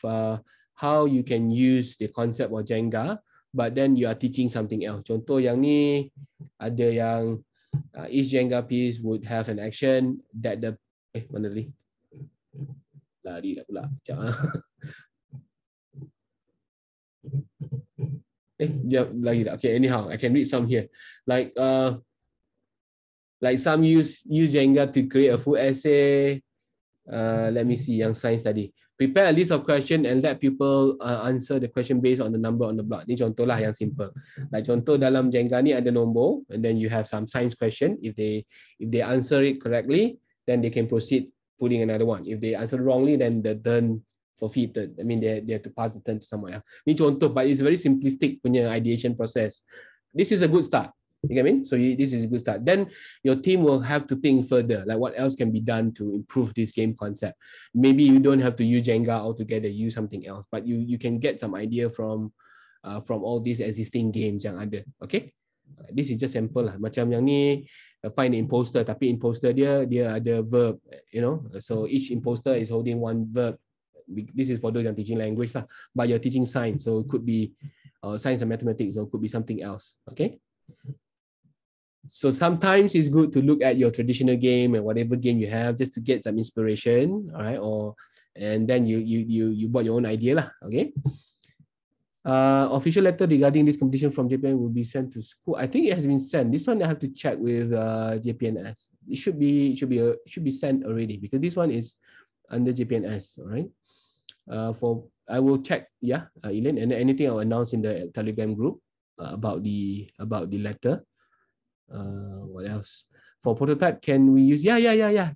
how you can use the concept of Jenga, but then you are teaching something else. Contoh yang ni, ada yang each Jenga piece would have an action that the mana ni? Lari dah pula. Sekejap. Sekejap lagi tak. Okay, anyhow, I can read some here. Like some use Jenga to create a full essay. Let me see yang science tadi. Prepare a list of questions and let people answer the question based on the number on the block. Ni contoh lah yang simple. Like contoh dalam Jenga ni ada nombor, and then you have some science question. If they answer it correctly, then they can proceed putting another one. If they answer wrongly, then the turn forfeited. I mean, they have to pass the turn to someone else. Ni contoh, but it's very simplistic punya ideation process. This is a good start. You get what I mean? So this is a good start. Then your team will have to think further, like what else can be done to improve this game concept. Maybe you don't have to use Jenga altogether, use something else, but you can get some idea from all these existing games yang ada. Okay? This is just sample lah. Macam yang ni, find the imposter, tapi imposter dia ada verb, you know. So each imposter is holding one verb. This is for those yang teaching language lah, but you're teaching science, so it could be science and mathematics, or it could be something else. Okay. So sometimes it's good to look at your traditional game and whatever game you have, just to get some inspiration, all right? And then you bought your own idea lah. Okay. Official letter regarding this competition from JPN will be sent to school. I think it has been sent. This one I have to check with JPNS. It should be sent already, because this one is under JPNS. All right. I will check. Yeah, Elaine, and anything I'll announce in the Telegram group about the letter. What else? For prototype, can we use? Yeah.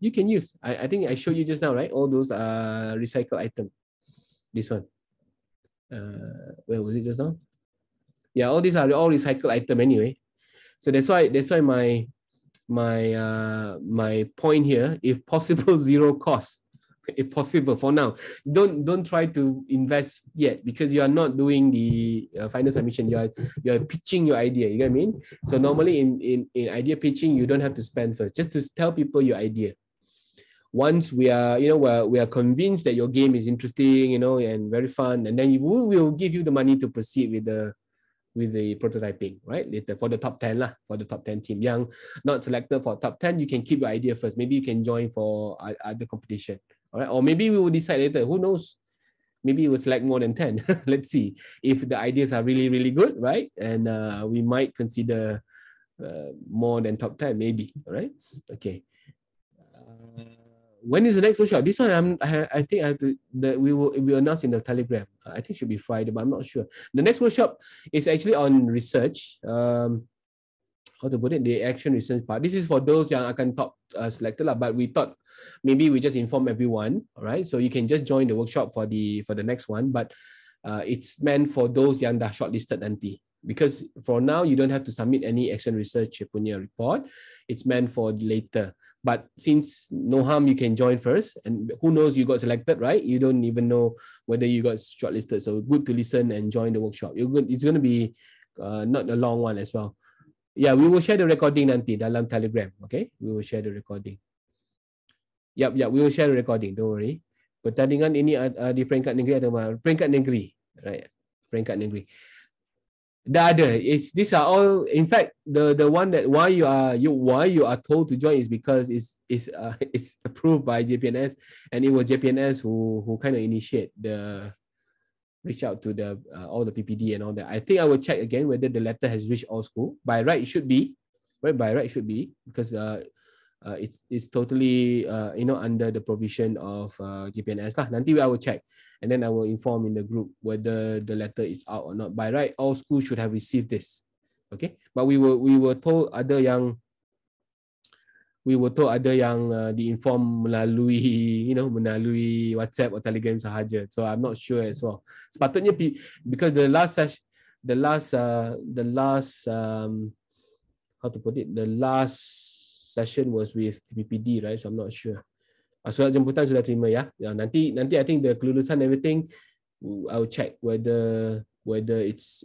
You can use. I think I showed you just now, right? All those recycled items. This one. Where was it just now? Yeah, all these are all recycled item anyway. So that's why my point here, if possible, zero cost. If possible, for now, don't try to invest yet, because you are not doing the final submission. You are pitching your idea. You get what I mean? So normally in idea pitching, you don't have to spend first, just to tell people your idea. Once we are convinced that your game is interesting, and very fun, and then we will give you the money to proceed with the prototyping, right? Later for the top 10 lah, for the top 10 team. Yang not selected for top 10, you can keep your idea first. Maybe you can join for other competition. All right, or maybe we will decide later. Who knows? Maybe we'll select more than 10. Let's see if the ideas are really, really good, right? And we might consider more than top 10, maybe. All right. Okay. When is the next workshop? This one, I think we will announce in the Telegram. I think it should be Friday, but I'm not sure. The next workshop is actually on research. How to put it? The action research part. This is for those yang akan top selected lah. But we thought maybe we just inform everyone. All right. So you can just join the workshop for the next one. But it's meant for those yang dah shortlisted nanti. Because for now you don't have to submit any action research punya report. It's meant for later. But since no harm, you can join first, and who knows, you got selected, right? You don't even know whether you got shortlisted. So good to listen and join the workshop. It's going to be not a long one as well. Yeah, we will share the recording nanti dalam Telegram. Okay, we will share the recording. Yep, we will share the recording. Don't worry. Pertandingan ini di peringkat negeri atau peringkat negeri, right? Peringkat negeri. Dah ada. These are all. In fact, the one that why you are told to join is because it's approved by JPNS, and it was JPNS who kind of initiate reach out to all the PPD and all that. I think I will check again whether the letter has reached all school. By right, it should be. Right, by right, it should be, because it's totally under the provision of JPNS lah. Nanti I will check, and then I will inform in the group whether the letter is out or not. By right, all schools should have received this. Okay, but we were told ada yang diinform melalui WhatsApp atau Telegram sahaja. So I'm not sure as well. Sepatutnya because the last how to put it, the last session was with PPD, right? So I'm not sure. Surat jemputan sudah terima ya. Nanti I think the kelulusan everything I'll check whether it's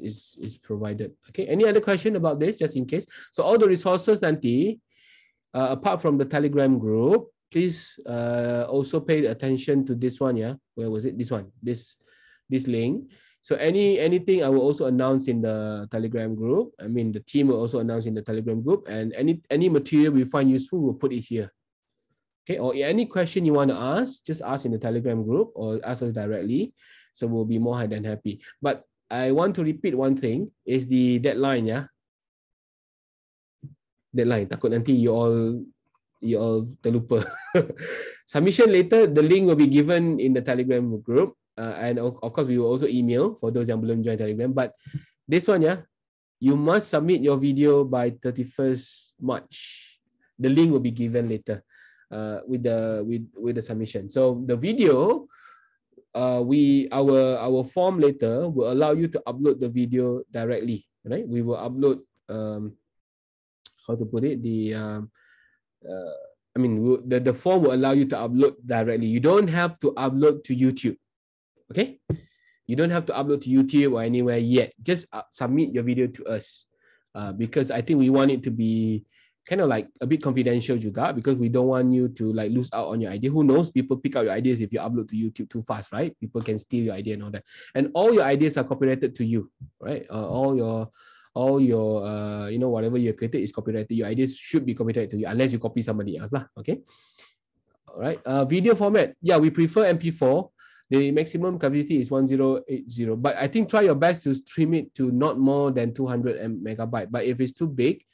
provided. Okay. Any other question about this, just in case? So all the resources nanti, apart from the Telegram group, please also pay attention to this one. Yeah. Where was it? This one. This link. So anything I will also announce in the Telegram group. I mean, the team will also announce in the Telegram group, and any material we find useful, we'll put it here. Okay, or any question you want to ask, just ask in the Telegram group or ask us directly. So we'll be more than happy. But I want to repeat one thing, is the deadline, yeah. Deadline. Takut nanti you all terlupa. Submission later, the link will be given in the Telegram group. And of course, we will also email for those yang belum join Telegram. But this one, yeah, you must submit your video by 31st March. The link will be given later. With the submission. So the video, our form later will allow you to upload the video directly. Right? We will upload how to put it, the form will allow you to upload directly. You don't have to upload to YouTube. Okay, you don't have to upload to YouTube or anywhere yet. Just submit your video to us. because I think we want it to be kind of like a bit confidential juga, because we don't want you to like lose out on your idea. Who knows, people pick up your ideas if you upload to YouTube too fast, right? People can steal your idea and all that, and all your ideas are copyrighted to you, right? All your you know, whatever you created is copyrighted. Your ideas should be copyrighted to you unless you copy somebody else lah. Okay, all right. Video format, yeah, we prefer MP4. The maximum capacity is 1080, but I think try your best to stream it to not more than 200 megabyte. But if it's too big,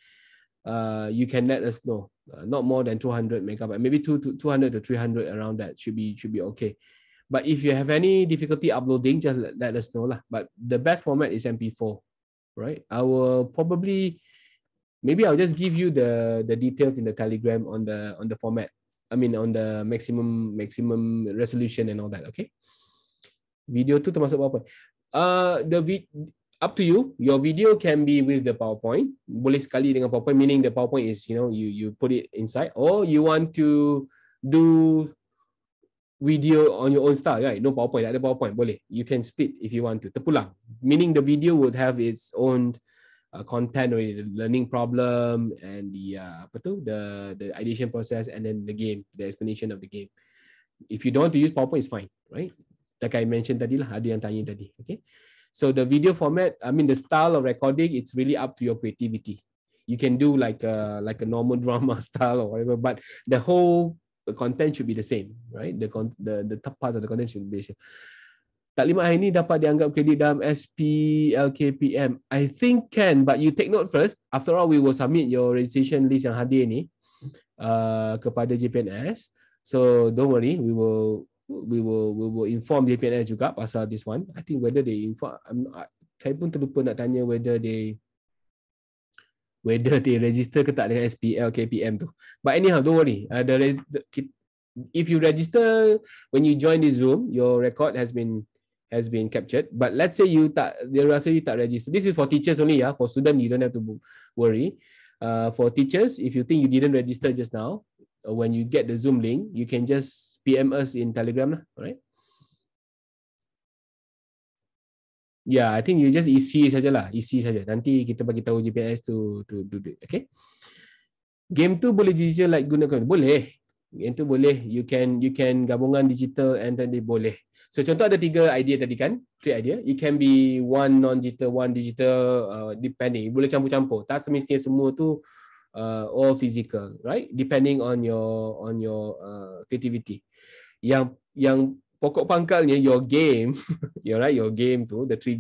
you can let us know. Not more than 200 megabyte, maybe 200 to 300, around that should be okay. But if you have any difficulty uploading, just let us know lah. But the best format is MP4, right? I will probably, maybe I'll just give you the details in the Telegram on the format. I mean on the maximum resolution and all that. Okay. Video tu termasuk PowerPoint. Up to you. Your video can be with the PowerPoint. Boleh sekali dengan PowerPoint, meaning the PowerPoint is, you know, you put it inside, or you want to do video on your own style, right? No PowerPoint, tak ada PowerPoint, boleh. You can split if you want to. Terpulang. Meaning the video would have its own content, or the learning problem, and the the ideation process, and then the game, the explanation of the game. If you don't want to use PowerPoint, it's fine, right? Like I mentioned tadi lah, ada yang tanya tadi. Okay. So the video format, I mean the style of recording, it's really up to your creativity. You can do like a normal drama style or whatever, but the whole content should be the same, right? The top parts of the content should be the same. Taklimat hari ini dapat dianggap kredit dalam SPLKPM. I think can, but you take note first. After all, we will submit your registration list yang hadir ni kepada JPNS. So don't worry, we will inform JPNS juga pasal this one. I think whether they inform, saya pun terlupa nak tanya whether they register ke tak dengan SPLKPM tu. But anyhow, don't worry. If you register when you join the Zoom, your record has been captured. But let's say dia rasa you tak register. This is for teachers only, yeah. For students, you don't have to worry. For teachers, if you think you didn't register just now, when you get the Zoom link, you can just PM us in Telegram lah, alright? Yeah, I think you just isi sajalah, Nanti kita bagi tahu GPS to do it, okay? Game tu boleh digital like gunakan, boleh. Game tu boleh. You can gabungan digital and then boleh. So contoh ada 3 idea tadi kan, 3 idea. It can be one non-digital, one digital, depending. Boleh campur-campur. Tak semestinya semua tu all physical, right? Depending on your creativity. Yang pokok pangkalnya, your game, your game tu, the 3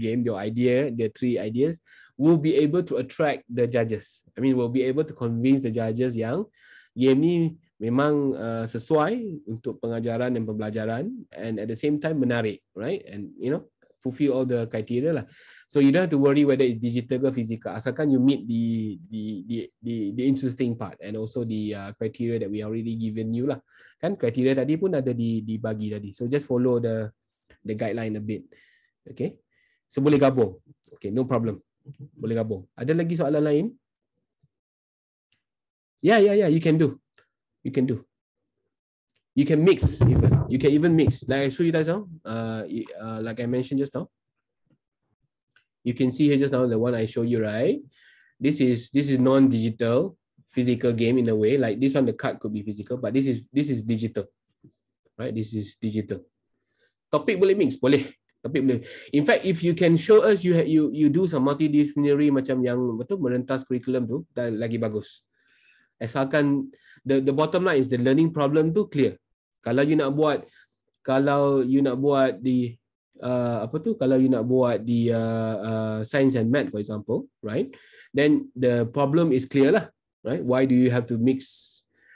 ideas will be able to attract the judges. I mean, will be able to convince the judges yang game ni memang sesuai untuk pengajaran dan pembelajaran, and at the same time menarik, right? And you know, fulfill all the criteria lah. So you don't have to worry whether it's digital or physical, asalkan you meet the interesting part and also the criteria that we already given you lah. Kan criteria tadi pun ada dibagi tadi. So just follow the guideline a bit. Okay. So boleh gabung. Okay, no problem. Boleh gabung. Ada lagi soalan lain? Yeah, you can do. You can mix even. You can even mix. Like I show you guys now. Like I mentioned just now. You can see here just now the one I show you, right? This is non-digital physical game in a way. Like this one, the card could be physical, but this is digital, right? This is digital. Topik boleh mix, boleh. Topik boleh. In fact, if you can show us you do some multidisciplinary macam yang betul merentas curriculum tu, dah lagi bagus. Asalkan the bottom line is the learning problem tu clear. Kalau you nak buat di kalau you nak buat di science and math, for example, right? Then the problem is clear lah, right? Why do you have to mix?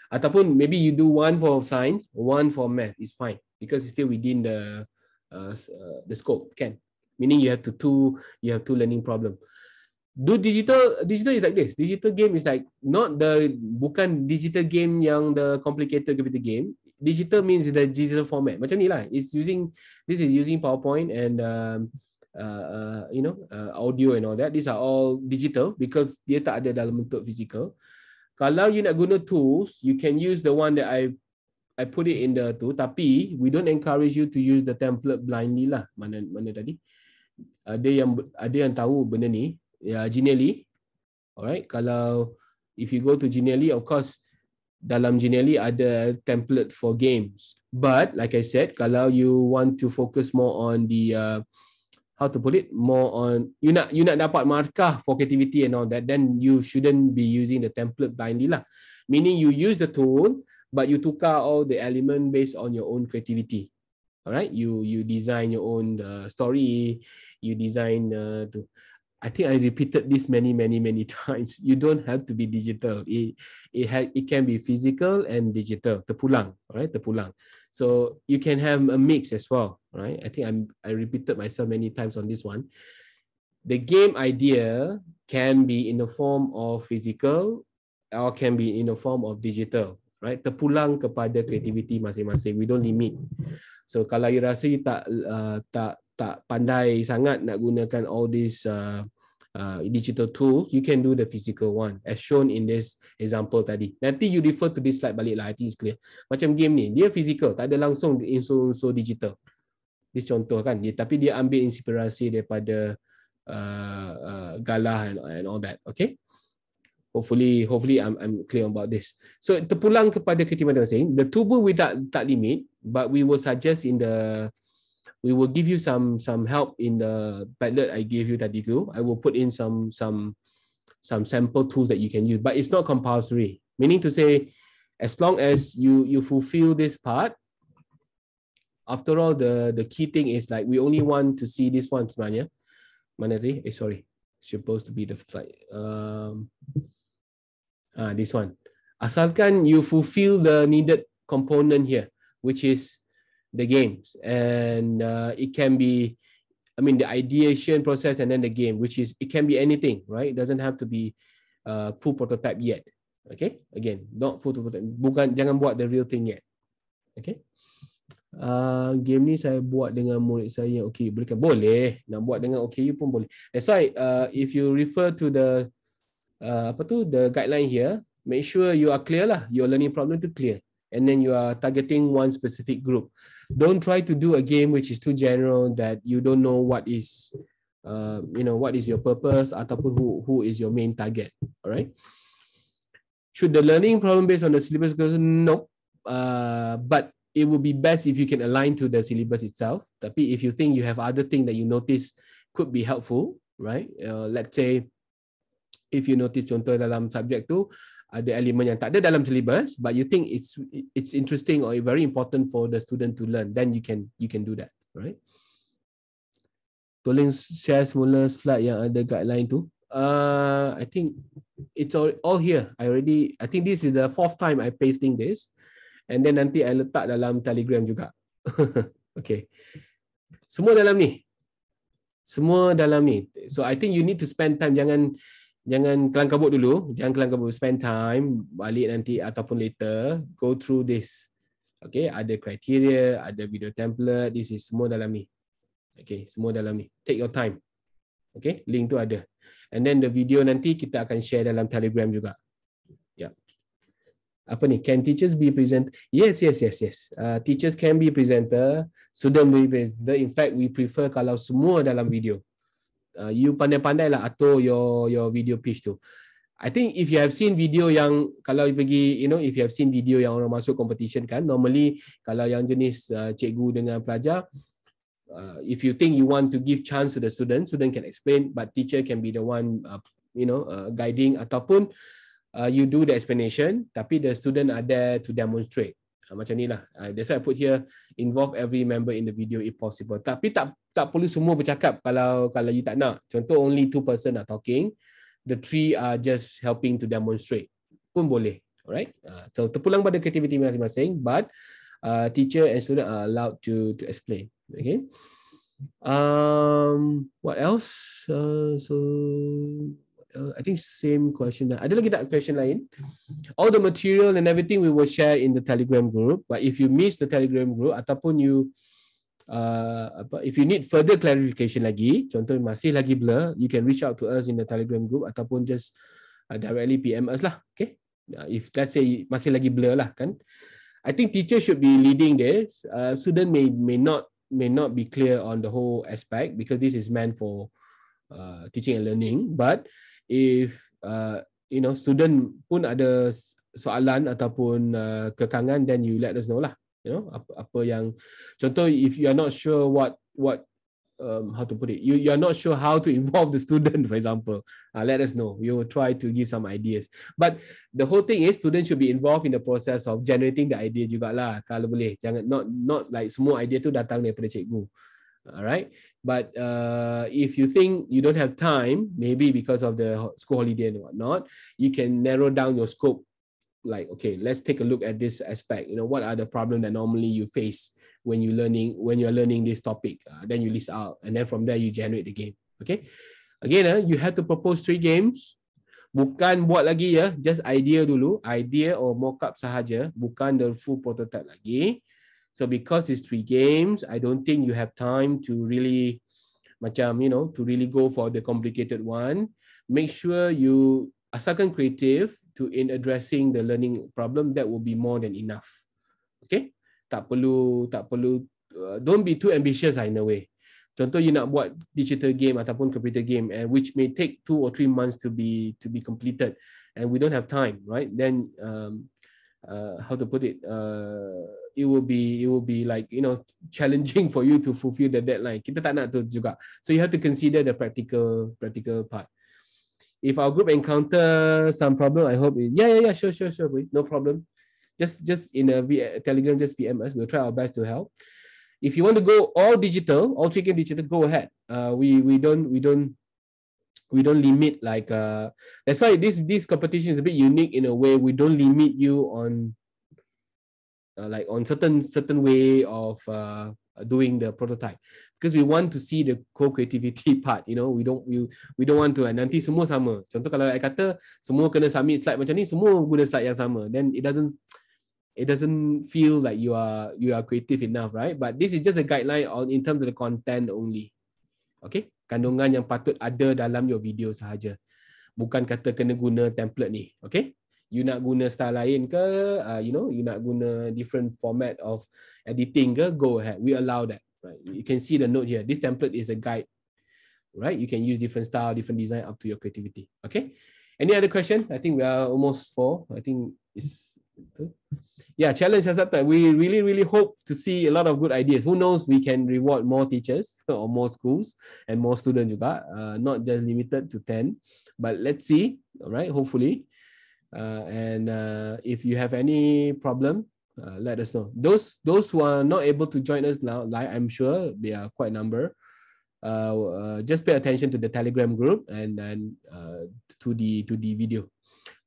Ataupun maybe you do one for science, one for math, is fine because it's still within the scope, can. Meaning you have two learning problem. Do digital is like this. Digital game is like bukan digital game yang the complicated computer game. Digital means the digital format. Macam ni lah. This is using PowerPoint and audio and all that. These are all digital because dia tak ada dalam bentuk physical. Kalau you nak guna tools, you can use the one that I put it in the tu. Tapi we don't encourage you to use the template blindly lah. Mana tadi? Ada yang tahu benda ni. Ya, Genially. Alright, kalau if you go to Genially, of course, dalam Genially ada template for games. But like I said, kalau you want to focus more on the how to put it, more on you nak dapat markah for creativity and all that, then you shouldn't be using the template blindly lah. Meaning you use the tool, but you tukar all the element based on your own creativity. Alright, you design your own story, you design I think I repeated this many times. You don't have to be digital. It can be physical and digital. Terpulang, right? Terpulang. So you can have a mix as well, right? I think I repeated myself many times on this one. The game idea can be in the form of physical or can be in the form of digital, right? Terpulang kepada creativity masing-masing. We don't limit. So kalau you rasa you tak pandai sangat nak gunakan all these digital tools, you can do the physical one as shown in this example tadi. Nanti you refer to this slide balik lah, I think it's clear. Macam game ni, dia physical, tak ada langsung unsur digital. This contoh kan, tapi dia ambil inspirasi daripada galah and all that. Okay, hopefully I'm clear about this. So terpulang kepada ketimah masing, the tubuh we tak limit, but we will suggest we will give you some help in the Padlet I gave you tadi tu. I will put in some sample tools that you can use, but it's not compulsory. Meaning to say, as long as you fulfill this part, after all, the key thing is like we only want to see this one sebenarnya. Mana tadi? Sorry, supposed to be the slide. This one. Asalkan you fulfill the needed component here, which is the games, and it can be, I mean, the ideation process and then the game, which is, it can be anything, right? It doesn't have to be full prototype yet. Okay, again, not full prototype. Bukan, jangan buat the real thing yet. Okay. Game ni saya buat dengan murid saya. Okay, boleh. Nak buat dengan OKU pun boleh. That's why if you refer to the the guideline here, make sure you are clear lah. Your learning problem to clear, and then you are targeting one specific group. Don't try to do a game which is too general that you don't know what is what is your purpose ataupun who is your main target. All right. Should the learning problem based on the syllabus go? No, but it would be best if you can align to the syllabus itself. Tapi if you think you have other thing that you notice could be helpful, right? Let's say if you notice contoh dalam subjek tu ada elemen yang tak ada dalam syllabus, but you think it's interesting or very important for the student to learn, then you can do that, right? Tolong share semula slide yang ada guideline tu. I think it's all here. I think this is the 4th time I pasting this, and then nanti I letak dalam Telegram juga. Okay. Semua dalam ni. So I think you need to spend time, jangan kelang kabut dulu, spend time, balik nanti ataupun later, go through this. Okay, ada criteria, ada video template, this is semua dalam ni. Okay, semua dalam ni. Take your time. Okay, link tu ada. And then the video nanti kita akan share dalam Telegram juga. Yeah. Apa ni? Can teachers be presenter? Yes. Teachers can be presenter, student be presenter. In fact, we prefer kalau semua dalam video. You pandai-pandai lah atur your video pitch tu. I think if you have seen video yang, kalau you pergi, if you have seen video yang orang masuk competition kan, normally kalau yang jenis cikgu dengan pelajar, if you think you want to give chance to the student can explain, but teacher can be the one guiding, ataupun you do the explanation tapi the student are there to demonstrate. Macam ni lah. That's why I put here, involve every member in the video if possible. Tapi tak perlu semua bercakap kalau you tak nak. Contoh only 2 person are talking, the 3 are just helping to demonstrate pun boleh. Alright. So terpulang pada creativity masing-masing, but teacher and student are allowed to explain. Okay. What else? I think same question. Ada lagi tak question lain? All the material and everything we will share in the Telegram group. But if you miss the Telegram group ataupun if you need further clarification lagi, contoh masih lagi blur, you can reach out to us in the Telegram group ataupun just directly PM us lah. Okay. If let's say masih lagi blur lah kan. I think teacher should be leading this. Student may not be clear on the whole aspect because this is meant for teaching and learning. But if student pun ada soalan ataupun kekangan, then you let us know lah. Apa yang contoh, if you are not sure what how to put it, you are not sure how to involve the student, for example, let us know. We will try to give some ideas. But the whole thing is students should be involved in the process of generating the idea jugalah, kalau boleh. Jangan not like semua idea tu datang daripada cikgu. Alright, but if you think you don't have time, maybe because of the school holiday and whatnot, you can narrow down your scope. Like, okay, let's take a look at this aspect. What are the problems that normally you face when you're learning this topic? Then you list out, and then from there you generate the game. Okay. Again, you have to propose 3 games. Bukan buat lagi ya, just idea dulu, idea or mock-up sahaja, bukan the full prototype lagi. So because it's 3 games, I don't think you have time to really to really go for the complicated one. Make sure you asalkan creative in addressing the learning problem, that will be more than enough. Okay? Tak perlu don't be too ambitious in a way. Contoh, you nak buat digital game ataupun computer game, and which may take 2 or 3 months to be completed, and we don't have time, right? Then how to put it, it will be like challenging for you to fulfill the deadline. Kita tak nak tu juga. So you have to consider the practical part. If our group encounter some problem, I hope sure, no problem. Just in a Telegram, just PM us. We'll try our best to help. If you want to go all digital, all 3 game digital, go ahead. We don't limit like that's why this competition is a bit unique in a way. We don't limit you on like on certain way of doing the prototype, because we want to see the co-creativity part. We don't want to nanti semua sama. Contoh kalau I kata semua kena submit slide macam ni, semua guna slide yang sama, then it doesn't feel like you are creative enough, right? But this is just a guideline in terms of the content only. Okay, kandungan yang patut ada dalam your video sahaja, bukan kata kena guna template ni. Okay, you nak guna style lain ke, you nak guna different format of editing ke, go ahead, we allow that, right? You can see the note here, this template is a guide, right? You can use different style, different design, up to your creativity. Okay, any other question? I think we are almost 4. I think it's challenge has up. We really hope to see a lot of good ideas. Who knows, we can reward more teachers or more schools and more students juga, not just limited to 10, but let's see. All right, hopefully. And if you have any problem, let us know. Those who are not able to join us now live, I'm sure they are quite a number. Just pay attention to the Telegram group and to the video.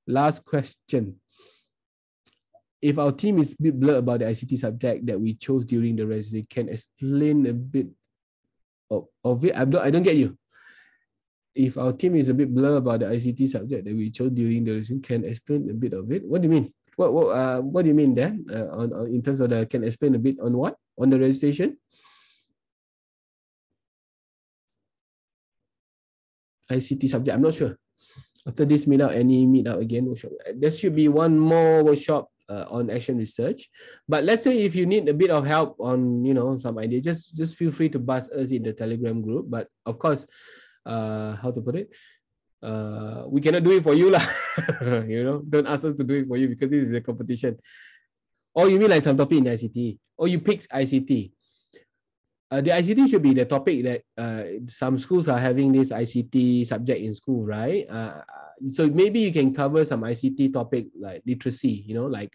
Last question. If our team is a bit blurred about the ICT subject that we chose during the residency, can explain a bit of it? I don't get you. If our team is a bit blurred about the ICT subject that we chose during the residency, can explain a bit of it? What do you mean? What do you mean there? In terms of can explain a bit on what? On the registration? ICT subject, I'm not sure. After this meetup, any meetup again? Workshop. There should be one more workshop on action research. But let's say if you need a bit of help on some idea, just feel free to buzz us in the Telegram group. But of course, how to put it? We cannot do it for you lah. Don't ask us to do it for you because this is a competition. Or you mean like some topic in ICT? Or you pick ICT? The ICT should be the topic that some schools are having this ICT subject in school, right? So maybe you can cover some ICT topic like literacy, like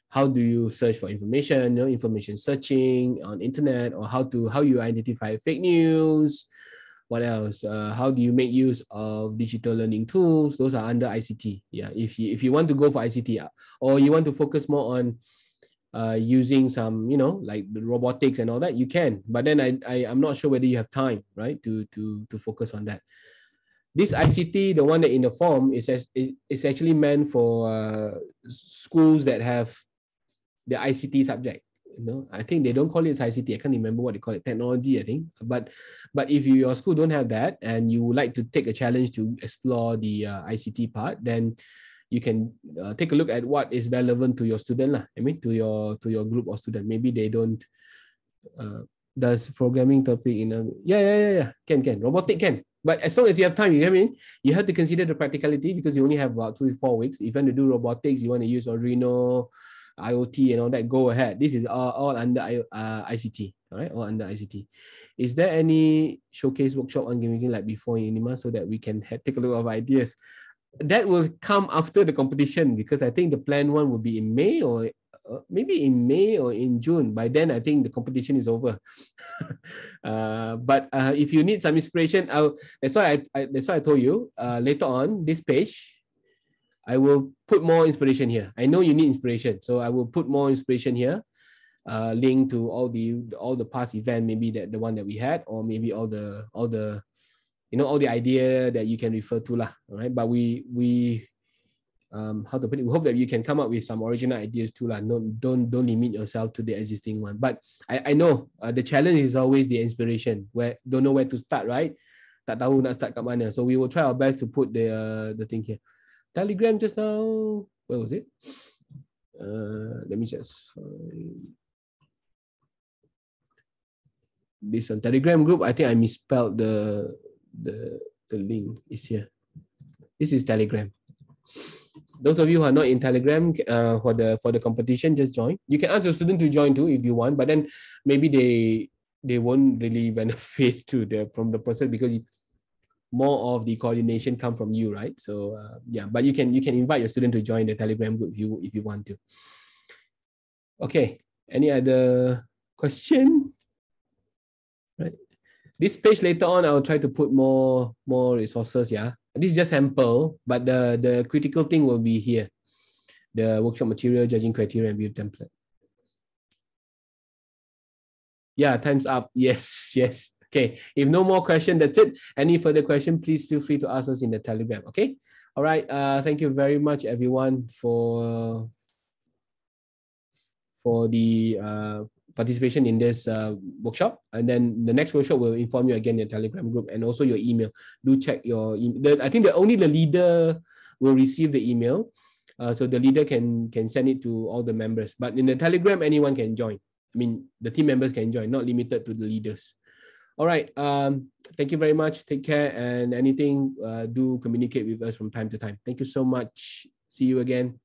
how do you search for information, information searching on internet, or how you identify fake news. What else? How do you make use of digital learning tools? Those are under ICT. Yeah, if you want to go for ICT, or you want to focus more on using some, like the robotics and all that, you can. But then I'm not sure whether you have time, right, to focus on that. This ICT, the one that in the form is actually meant for schools that have the ICT subject. I think they don't call it ICT. I can't remember what they call it. Technology, I think. But if your school don't have that and you would like to take a challenge to explore the ICT part, then you can take a look at what is relevant to your student lah. To your group of students. Maybe they don't does programming topic in a can robotic can But as long as you have time, you know what I mean? You have to consider the practicality because you only have about 3 4 weeks. If you want to do robotics, you want to use Arduino, IoT and all that, go ahead. This is all under ICT, all right? All under ICT. Is there any showcase workshop on game making like before in Unima so that we can take a look of ideas? That will come after the competition because I think the planned one will be in May or maybe in May or in June. By then, I think the competition is over. But if you need some inspiration, that's why I told you later on this page, I will put more inspiration here. I know you need inspiration, so I will put more inspiration here. Link to all the past event, maybe the one that we had, or maybe all the all the idea that you can refer to lah. All right, but we how to put it? We hope that you can come up with some original ideas too lah. No, don't limit yourself to the existing one. But I know the challenge is always the inspiration. Where don't know where to start, right? Tak tahu nak start kat mana. So we will try our best to put the thing here. Telegram just now. Where was it? Let me just find this on Telegram group. I think I misspelled the link. Is here. This is Telegram. Those of you who are not in Telegram for the competition, just join. You can ask your student to join too if you want, but then maybe they won't really benefit from the process because more of the coordination come from you, right? So yeah, but you can invite your student to join the Telegram group if you want to. Okay, any other question? Right. This page later on, I'll try to put more resources. Yeah, this is just sample, but the critical thing will be here: the workshop material, judging criteria, and build template. Yeah, time's up. Yes. Okay. If no more question, that's it. Any further question, please feel free to ask us in the Telegram. Okay. All right. Thank you very much, everyone, for the participation in this workshop. And then the next workshop will inform you again in the Telegram group and also your email. Do check your email. I think that only the leader will receive the email. So the leader can send it to all the members. But in the Telegram, anyone can join. I mean, the team members can join, not limited to the leaders. All right. Thank you very much. Take care. And anything, do communicate with us from time to time. Thank you so much. See you again.